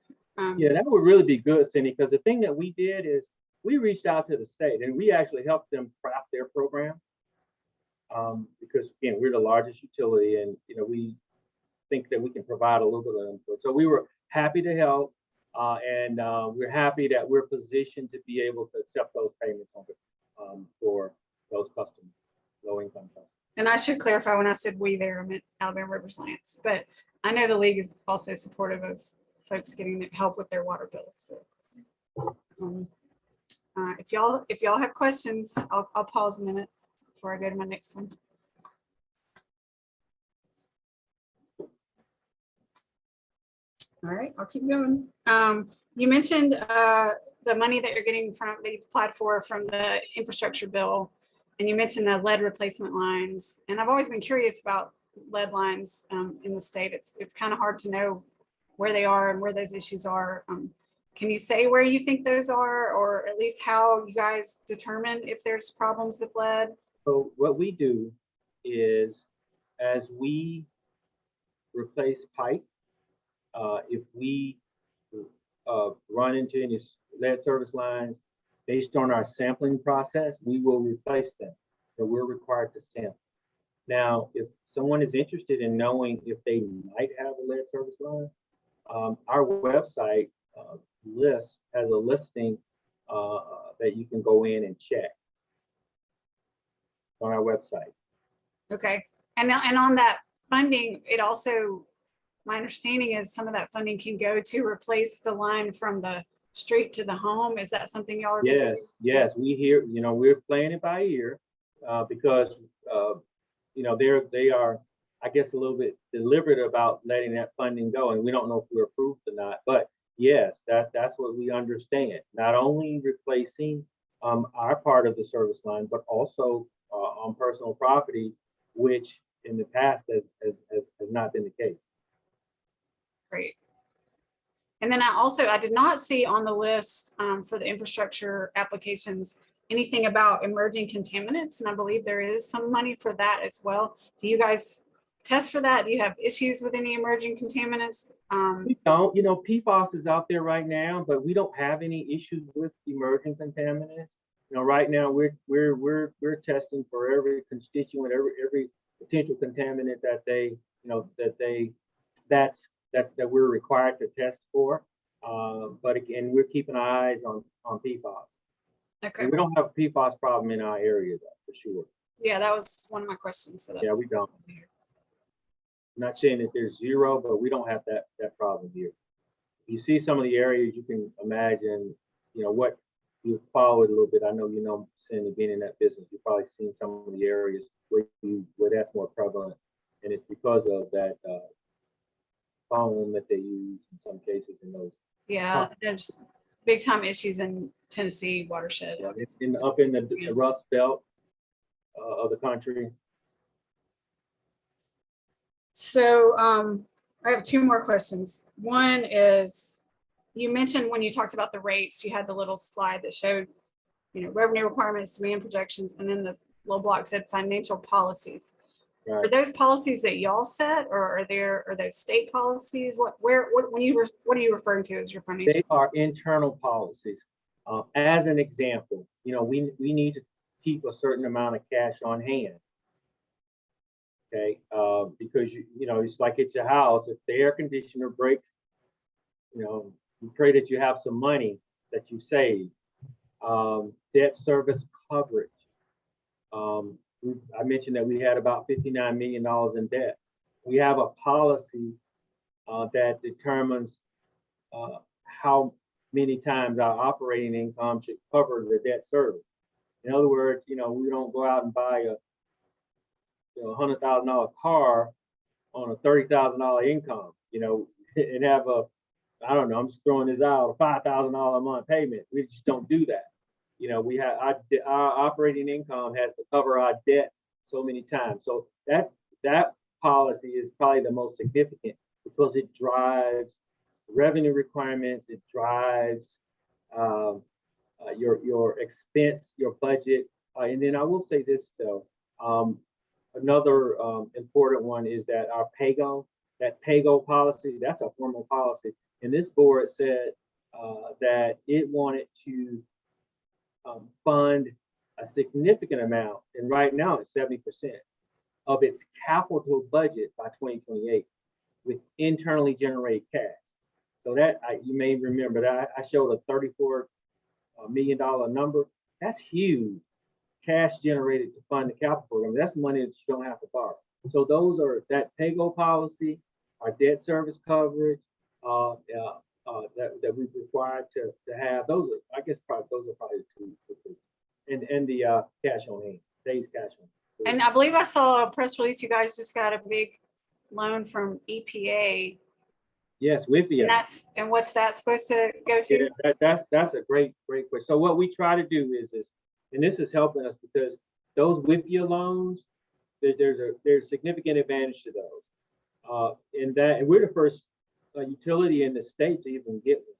Speaker 2: Yeah, that would really be good, Cindy, because the thing that we did is we reached out to the state and we actually helped them craft their program. Because again, we're the largest utility, and we think that we can provide a little bit of input. So we were happy to help, and we're happy that we're positioned to be able to accept those payments for those customers, low-income customers.
Speaker 1: And I should clarify, when I said we there, I meant Alabama Rivers Alliance, but I know the league is also supportive of folks getting help with their water bills. So, if y'all have questions, I'll pause a minute before I go to my next one. All right, I'll keep going. You mentioned the money that you're getting that you applied for from the infrastructure bill, and you mentioned the lead replacement lines. And I've always been curious about lead lines in the state. It's kind of hard to know where they are and where those issues are. Can you say where you think those are, or at least how you guys determine if there's problems with lead?
Speaker 2: So what we do is, as we replace pipe, if we run into any lead service lines, based on our sampling process, we will replace them. So we're required to sample. Now, if someone is interested in knowing if they might have a lead service line, our website has a listing that you can go in and check on our website.
Speaker 1: Okay, and on that funding, it also, my understanding is some of that funding can go to replace the line from the street to the home. Is that something y'all are?
Speaker 2: Yes, we hear, we're playing it by ear because they are, I guess, a little bit deliberate about letting that funding go, and we don't know if we're approved or not. But yes, that's what we understand. Not only replacing our part of the service line, but also on personal property, which in the past has not been the case.
Speaker 1: Great. And then I did not see on the list for the infrastructure applications anything about emerging contaminants, and I believe there is some money for that as well. Do you guys test for that? Do you have issues with any emerging contaminants?
Speaker 2: We don't. PFAS is out there right now, but we don't have any issues with emerging contaminants. Right now we're testing for every constituent, every potential contaminant that we're required to test for. But again, we're keeping eyes on PFAS.
Speaker 1: Okay.
Speaker 2: And we don't have a PFAS problem in our area, though, for sure.
Speaker 1: Yeah, that was one of my questions. So
Speaker 2: yeah, we don't. I'm not saying that there's zero, but we don't have that problem here. You see some of the areas, you can imagine, what you follow it a little bit. I know, Cindy, being in that business, you've probably seen some of the areas where that's more prevalent, and it's because of that foam that they use in some cases in those.
Speaker 1: Yeah, there's big time issues in Tennessee watershed.
Speaker 2: Yeah, it's up in the Rust Belt of the country.
Speaker 1: So I have two more questions. One is, you mentioned when you talked about the rates, you had the little slide that showed, revenue requirements, demand projections, and then the little block said financial policies. Right. Are those policies that y'all set, or are those state policies? What are you referring to as your financial?
Speaker 2: They are internal policies. As an example, we need to keep a certain amount of cash on hand. Okay, because you know, it's like at your house, if the air conditioner breaks, you know, you pray that you have some money that you save. Debt service coverage. I mentioned that we had about $59 million in debt. We have a policy that determines how many times our operating income should cover the debt service. In other words, you know, we don't go out and buy a $100,000 car on a $30,000 income, you know, and have a, I don't know, I'm just throwing this out, a $5,000 a month payment. We just don't do that. You know, we have our operating income has to cover our debts so many times. So that policy is probably the most significant because it drives revenue requirements. It drives your expense, your budget. And then I will say this though, another important one is that our PAYGO policy, that's a formal policy. And this board said that it wanted to fund a significant amount, and right now it's 70% of its capital budget by 2028 with internally generated cash. So that you may remember that I showed a $34 million number. That's huge cash generated to fund the capital program. That's money that you don't have to borrow. So those are that PAYGO policy, our debt service coverage that we've required to have. Those are, I guess, those are probably the two. And the cash on hand, days cash on hand.
Speaker 1: And I believe I saw a press release. You guys just got a big loan from EPA.
Speaker 2: Yes, with you.
Speaker 1: And what's that supposed to go to?
Speaker 2: Yeah, that's a great question. So what we try to do is and this is helping us because those WIFIA loans, there's significant advantage to those. And we're the first utility in the state to even get one.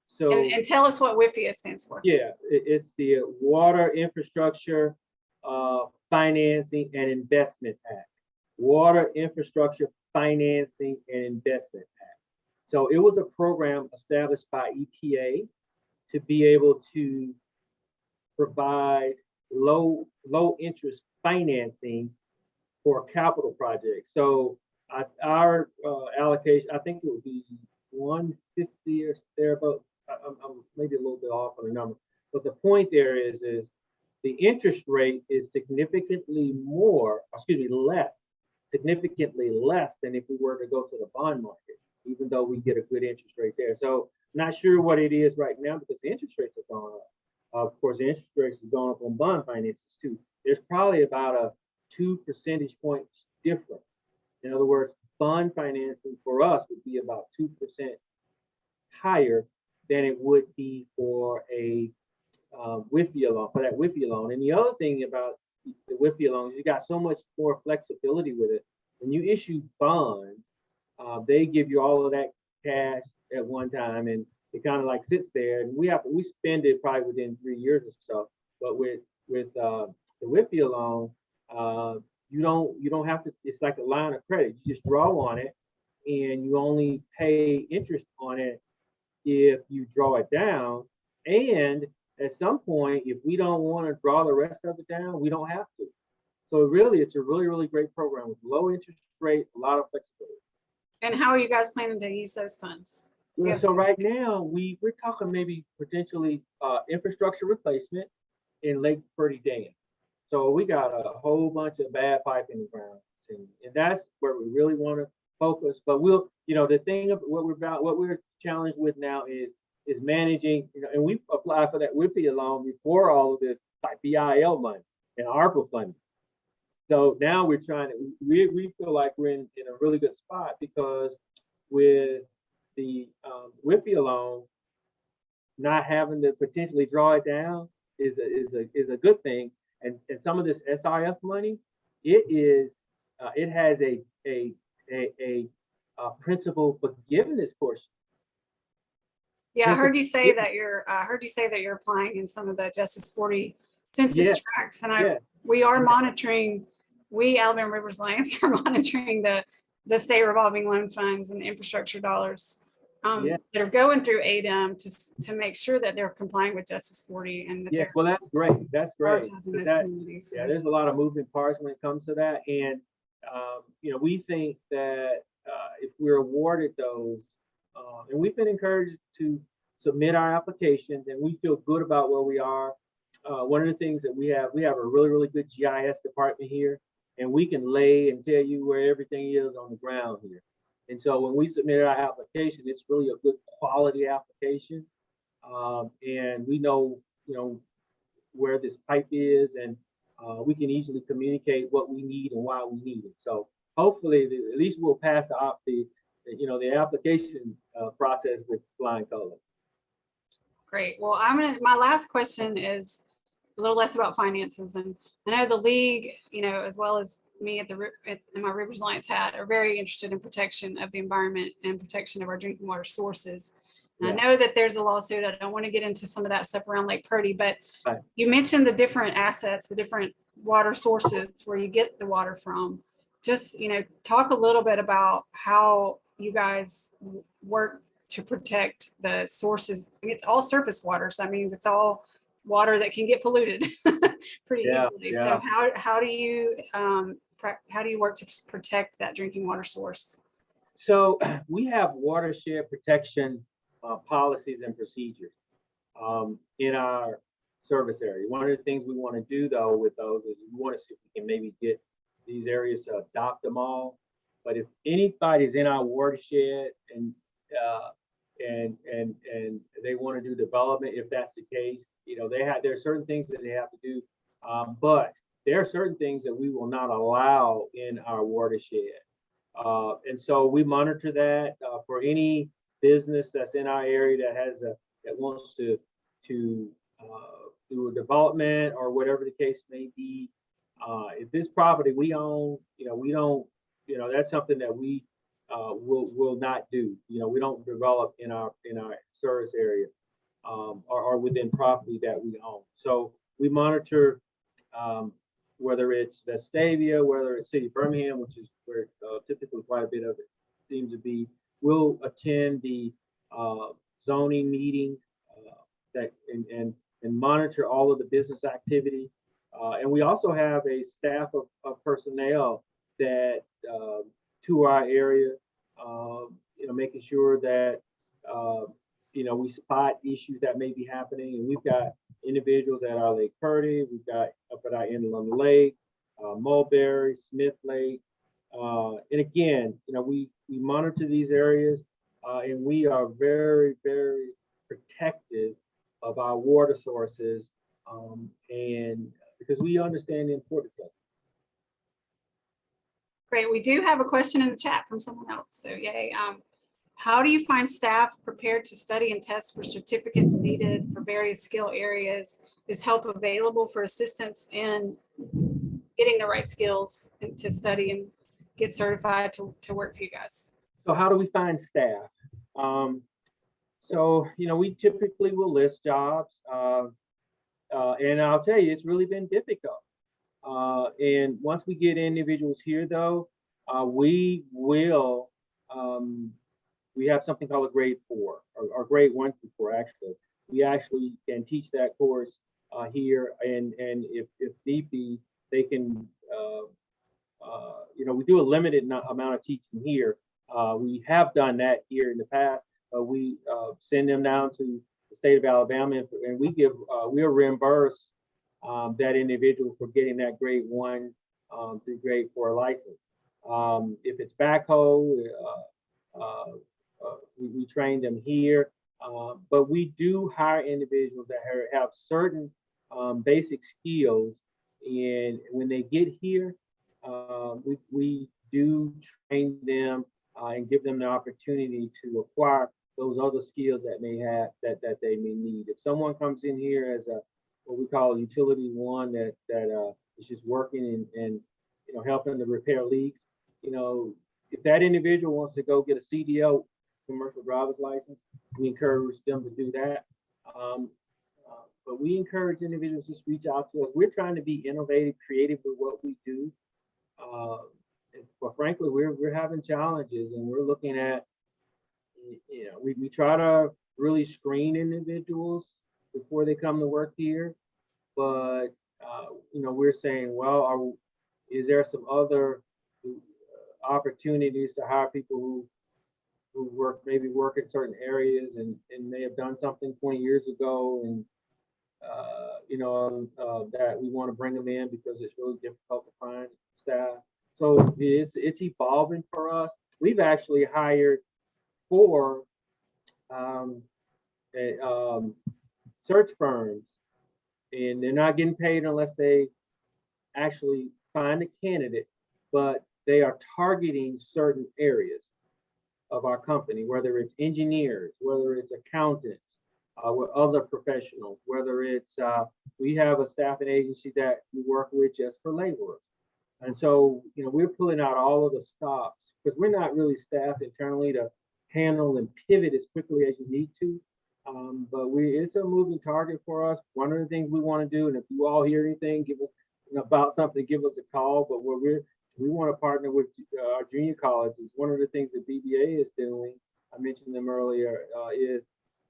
Speaker 2: So
Speaker 1: and tell us what WIFIA stands for.
Speaker 2: Yeah, it's the Water Infrastructure Financing and Investment Act. Water Infrastructure Financing and Investment Act. So it was a program established by EPA to be able to provide low interest financing for capital projects. So our allocation, I think it would be 150 or there, but I'm maybe a little bit off on the number. But the point there is the interest rate is significantly significantly less than if we were to go to the bond market, even though we get a good interest rate there. So not sure what it is right now because the interest rates have gone up. Of course, the interest rates have gone up on bond finances too. There's probably about a 2 percentage points difference. In other words, bond financing for us would be about 2% higher than it would be for a WIFIA loan, for that WIFIA loan. And the other thing about the WIFIA loans, you got so much more flexibility with it. When you issue bonds, they give you all of that cash at one time, and it kind of like sits there, and we spend it probably within 3 years or so. But with the WIFIA loan, you don't have to. It's like a line of credit. You just draw on it, and you only pay interest on it if you draw it down. And at some point, if we don't want to draw the rest of it down, we don't have to. So really, it's a really, really great program with low interest rate, a lot of flexibility.
Speaker 1: And how are you guys planning to use those funds?
Speaker 2: Yeah, so right now, we're talking maybe potentially infrastructure replacement in Lake Purdy Dam. So we got a whole bunch of bad pipe in the ground, and that's where we really want to focus. But we'll, the thing of what we're challenged with now is managing, and we applied for that WIFIA loan before all of this like BIL money and ARPA funding. So now we're trying to, we feel like we're in a really good spot because with the WIFIA loan, not having to potentially draw it down is a good thing. And some of this SRF money, it has a principal forgiveness portion.
Speaker 1: Yeah, I heard you say that you're applying in some of the Justice 40 census tracts, and we are monitoring. We Alabama Rivers Alliance are monitoring the state revolving loan funds and infrastructure dollars that are going through ADEM to make sure that they're complying with Justice 40 and that
Speaker 2: well, that's great. That's great.
Speaker 1: prioritizing those communities.
Speaker 2: Yeah, there's a lot of moving parts when it comes to that, and we think that if we're awarded those, and we've been encouraged to submit our applications, and we feel good about where we are. One of the things that we have a really, really good GIS department here, and we can lay and tell you where everything is on the ground here. And so when we submit our application, it's really a good quality application. And we know, where this pipe is, and we can easily communicate what we need and why we need it. So hopefully, at least we'll pass the application process with flying colors.
Speaker 1: Great. Well, my last question is a little less about finances. And I know the league, as well as me in my Rivers Alliance hat, are very interested in protection of the environment and protection of our drinking water sources. And I know that there's a lawsuit. I don't want to get into some of that stuff around Lake Purdy, but you mentioned the different assets, the different water sources where you get the water from. Just, talk a little bit about how you guys work to protect the sources. I mean, it's all surface water, so that means it's all water that can get polluted pretty easily. So how do you work to protect that drinking water source?
Speaker 2: So we have watershed protection policies and procedures in our service area. One of the things we want to do though with those is we want to see if we can maybe get these areas to adopt them all. But if anybody's in our watershed and they want to do development, if that's the case, there are certain things that they have to do, but there are certain things that we will not allow in our watershed. And so we monitor that for any business that's in our area that wants to do a development or whatever the case may be. If this property we own, we don't, that's something that we will not do. We don't develop in our service area or within property that we own. So we monitor whether it's Vestavia, whether it's City of Birmingham, which is where typically quite a bit of it seems to be. We'll attend the zoning meeting and monitor all of the business activity. And we also have a staff of personnel that to our area, making sure that we spot issues that may be happening. And we've got individuals at our Lake Purdy, we've got up at our Inland Lake, Mulberry, Smith Lake. And again, we monitor these areas and we are very, very protective of our water sources and because we understand the importance of it.
Speaker 1: Great. We do have a question in the chat from someone else. So yay. How do you find staff prepared to study and test for certificates needed for various skill areas? Is help available for assistance in getting the right skills and to study and get certified to work for you guys?
Speaker 2: So how do we find staff? We typically will list jobs and I'll tell you, it's really been difficult. And once we get individuals here though, we will, we have something called a grade 4 or grade 1 through 4 actually. We actually can teach that course here and if need be, they can, we do a limited amount of teaching here. We have done that here in the past. We send them down to the state of Alabama and we'll reimburse that individual for getting that grade 1 through grade 4 license. If it's backhoe, we train them here, but we do hire individuals that have certain basic skills, and when they get here, we do train them and give them the opportunity to acquire those other skills that they may need. If someone comes in here as what we call a utility 1 that is just working and helping to repair leaks, if that individual wants to go get a CDL, commercial driver's license, we encourage them to do that. But we encourage individuals to just reach out to us. We're trying to be innovative, creative with what we do. But frankly, we're having challenges, and we're looking at, we try to really screen individuals before they come to work here. But we're saying, well, is there some other opportunities to hire people who work at certain areas and may have done something 20 years ago, and that we want to bring them in because it's really difficult to find staff. So it's evolving for us. We've actually hired 4 search firms, and they're not getting paid unless they actually find a candidate, but they are targeting certain areas of our company, whether it's engineers, whether it's accountants, with other professionals, whether it's, we have a staffing agency that we work with just for laborers. And so, we're pulling out all of the stops because we're not really staffed internally to handle and pivot as quickly as you need to. But it's a moving target for us. One of the things we want to do, and if you all hear anything, give us about something, give us a call. But we want to partner with our junior colleges. One of the things that BBA is doing, I mentioned them earlier, is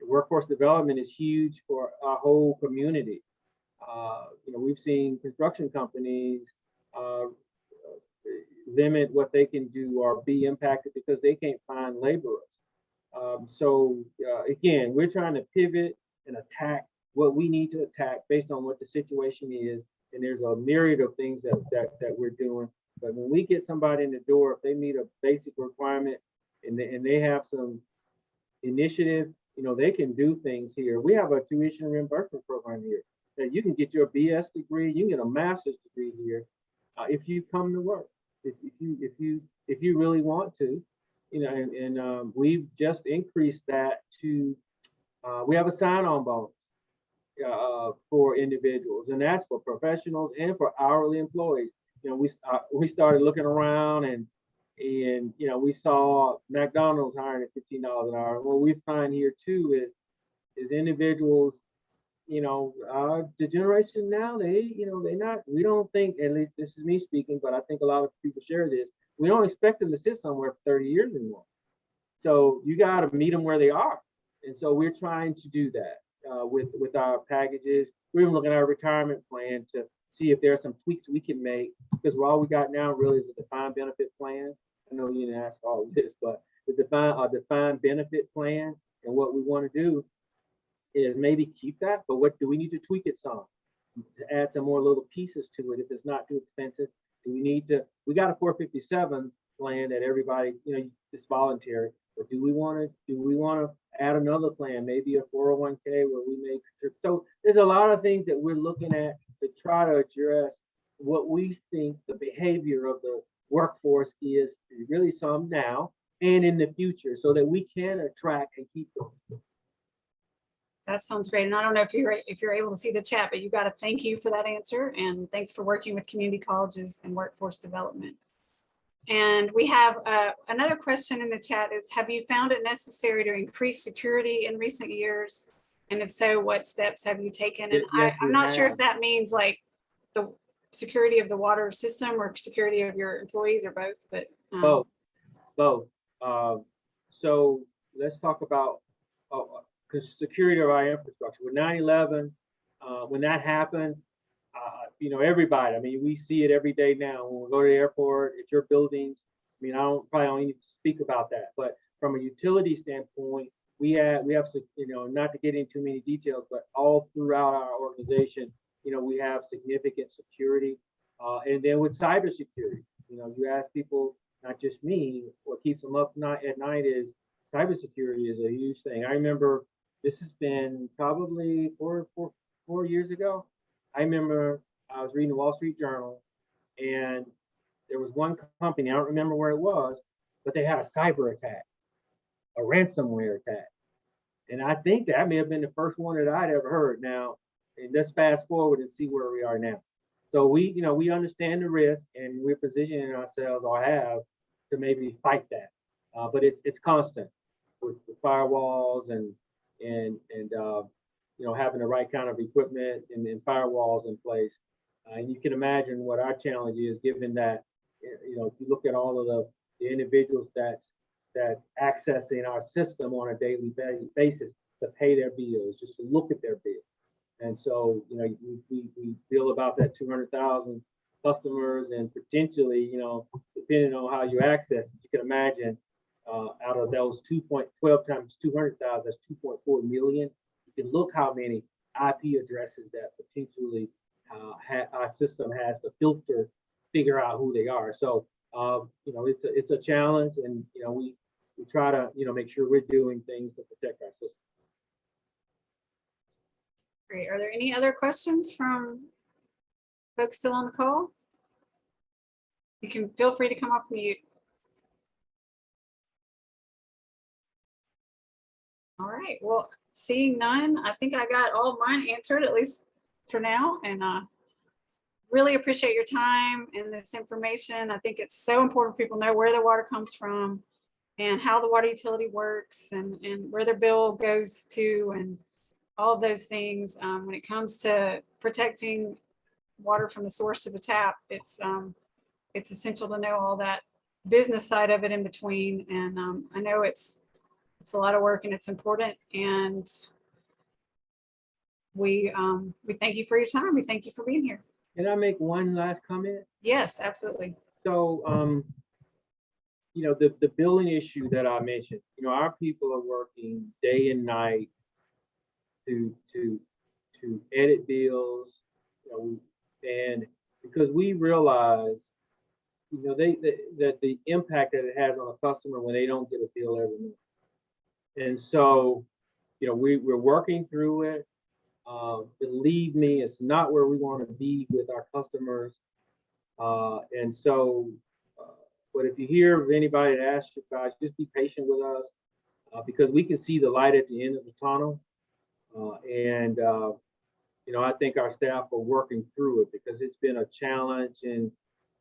Speaker 2: workforce development is huge for our whole community. We've seen construction companies limit what they can do or be impacted because they can't find laborers. Again, we're trying to pivot and attack what we need to attack based on what the situation is. And there's a myriad of things that we're doing. But when we get somebody in the door, if they meet a basic requirement and they have some initiative, they can do things here. We have a tuition reimbursement program here that you can get your BS degree, you can get a master's degree here if you come to work, if you really want to, and we've just increased that to, we have a sign-on bonus for individuals, and that's for professionals and for hourly employees. We started looking around and we saw McDonald's hiring at $15 an hour. What we find here too is individuals, the generation now, we don't think, at least this is me speaking, but I think a lot of people share this, we don't expect them to sit somewhere for 30 years anymore. So you got to meet them where they are. And so we're trying to do that with our packages. We're even looking at our retirement plan to see if there are some tweaks we can make, because all we got now really is a defined benefit plan. I know you didn't ask all of this, but the defined benefit plan, and what we want to do is maybe keep that, but what do we need to tweak it some to add some more little pieces to it if it's not too expensive? We got a 457 plan that everybody, it's voluntary, but do we want to add another plan, maybe a 401k where we make, so there's a lot of things that we're looking at to try to address what we think the behavior of the workforce is really some now and in the future, so that we can attract and keep them.
Speaker 1: That sounds great. And I don't know if you're able to see the chat, but you got to thank you for that answer. And thanks for working with community colleges and workforce development. And we have another question in the chat is, have you found it necessary to increase security in recent years? And if so, what steps have you taken? And
Speaker 2: Yes,
Speaker 1: I'm not sure if that means like the security of the water system or security of your employees or both, but
Speaker 2: both. So let's talk about security of our infrastructure. With 9/11, when that happened, everybody, we see it every day now. When we go to the airport, it's your buildings. I probably don't need to speak about that, but from a utility standpoint, we have, not to get into too many details, but all throughout our organization, we have significant security. And then with cybersecurity, you ask people, not just me, what keeps them up at night is cybersecurity is a huge thing. I remember this has been probably four years ago. I remember I was reading the Wall Street Journal, and there was one company, I don't remember where it was, but they had a cyber attack, a ransomware attack. And I think that may have been the first one that I'd ever heard. Now, and let's fast forward and see where we are now. So we understand the risk, and we're positioning ourselves, or have, to maybe fight that. But it's constant with firewalls and having the right kind of equipment and firewalls in place. And you can imagine what our challenge is, given that, if you look at all of the individuals that's accessing our system on a daily basis to pay their bills, just to look at their bills. And so, we feel about that 200,000 customers, and potentially, depending on how you access it, you can imagine out of those 2.12 times 200,000, that's 2.4 million. You can look how many IP addresses that potentially our system has to filter, figure out who they are. So, you know, it's a challenge, and you know, we try to, you know, make sure we're doing things to protect our system.
Speaker 1: Great. Are there any other questions from folks still on the call? You can feel free to come off mute. All right. Well, seeing none, I think I got all of mine answered, at least for now. And really appreciate your time and this information. I think it's so important for people to know where the water comes from and how the water utility works and where their bill goes to and all of those things. When it comes to protecting water from the source to the tap, it's essential to know all that business side of it in between. And I know it's a lot of work and it's important. And we thank you for your time. We thank you for being here.
Speaker 2: Can I make one last comment?
Speaker 1: Yes, absolutely.
Speaker 2: So, you know, the billing issue that I mentioned, you know, our people are working day and night to edit bills, you know, and because we realize, you know, that the impact that it has on a customer when they don't get a bill every month. And so, you know, we're working through it. Believe me, it's not where we want to be with our customers. And so, but if you hear of anybody that asks you guys, just be patient with us because we can see the light at the end of the tunnel. You know, I think our staff are working through it because it's been a challenge. And,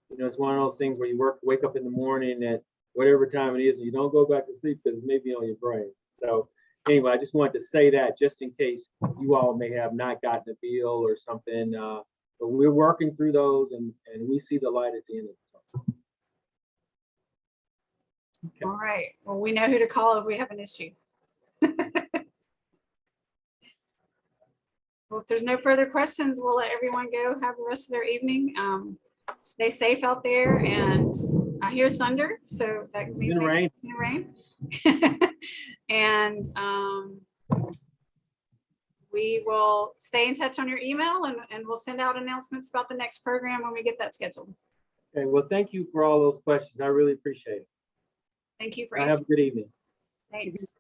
Speaker 2: you know, it's one of those things where you wake up in the morning at whatever time it is, and you don't go back to sleep because it may be on your brain. So anyway, I just wanted to say that just in case you all may have not gotten a bill or something. But we're working through those and we see the light at the end of the tunnel. Okay.
Speaker 1: All right. Well, we know who to call if we have an issue. Well, if there's no further questions, we'll let everyone go have the rest of their evening. Stay safe out there, and I hear thunder, so that could be
Speaker 2: In the rain.
Speaker 1: in the rain. And we will stay in touch on your email, and we'll send out announcements about the next program when we get that scheduled.
Speaker 2: Okay, well, thank you for all those questions. I really appreciate it.
Speaker 1: Thank you for
Speaker 2: Have
Speaker 1: answering.
Speaker 2: a good evening.
Speaker 1: Thanks.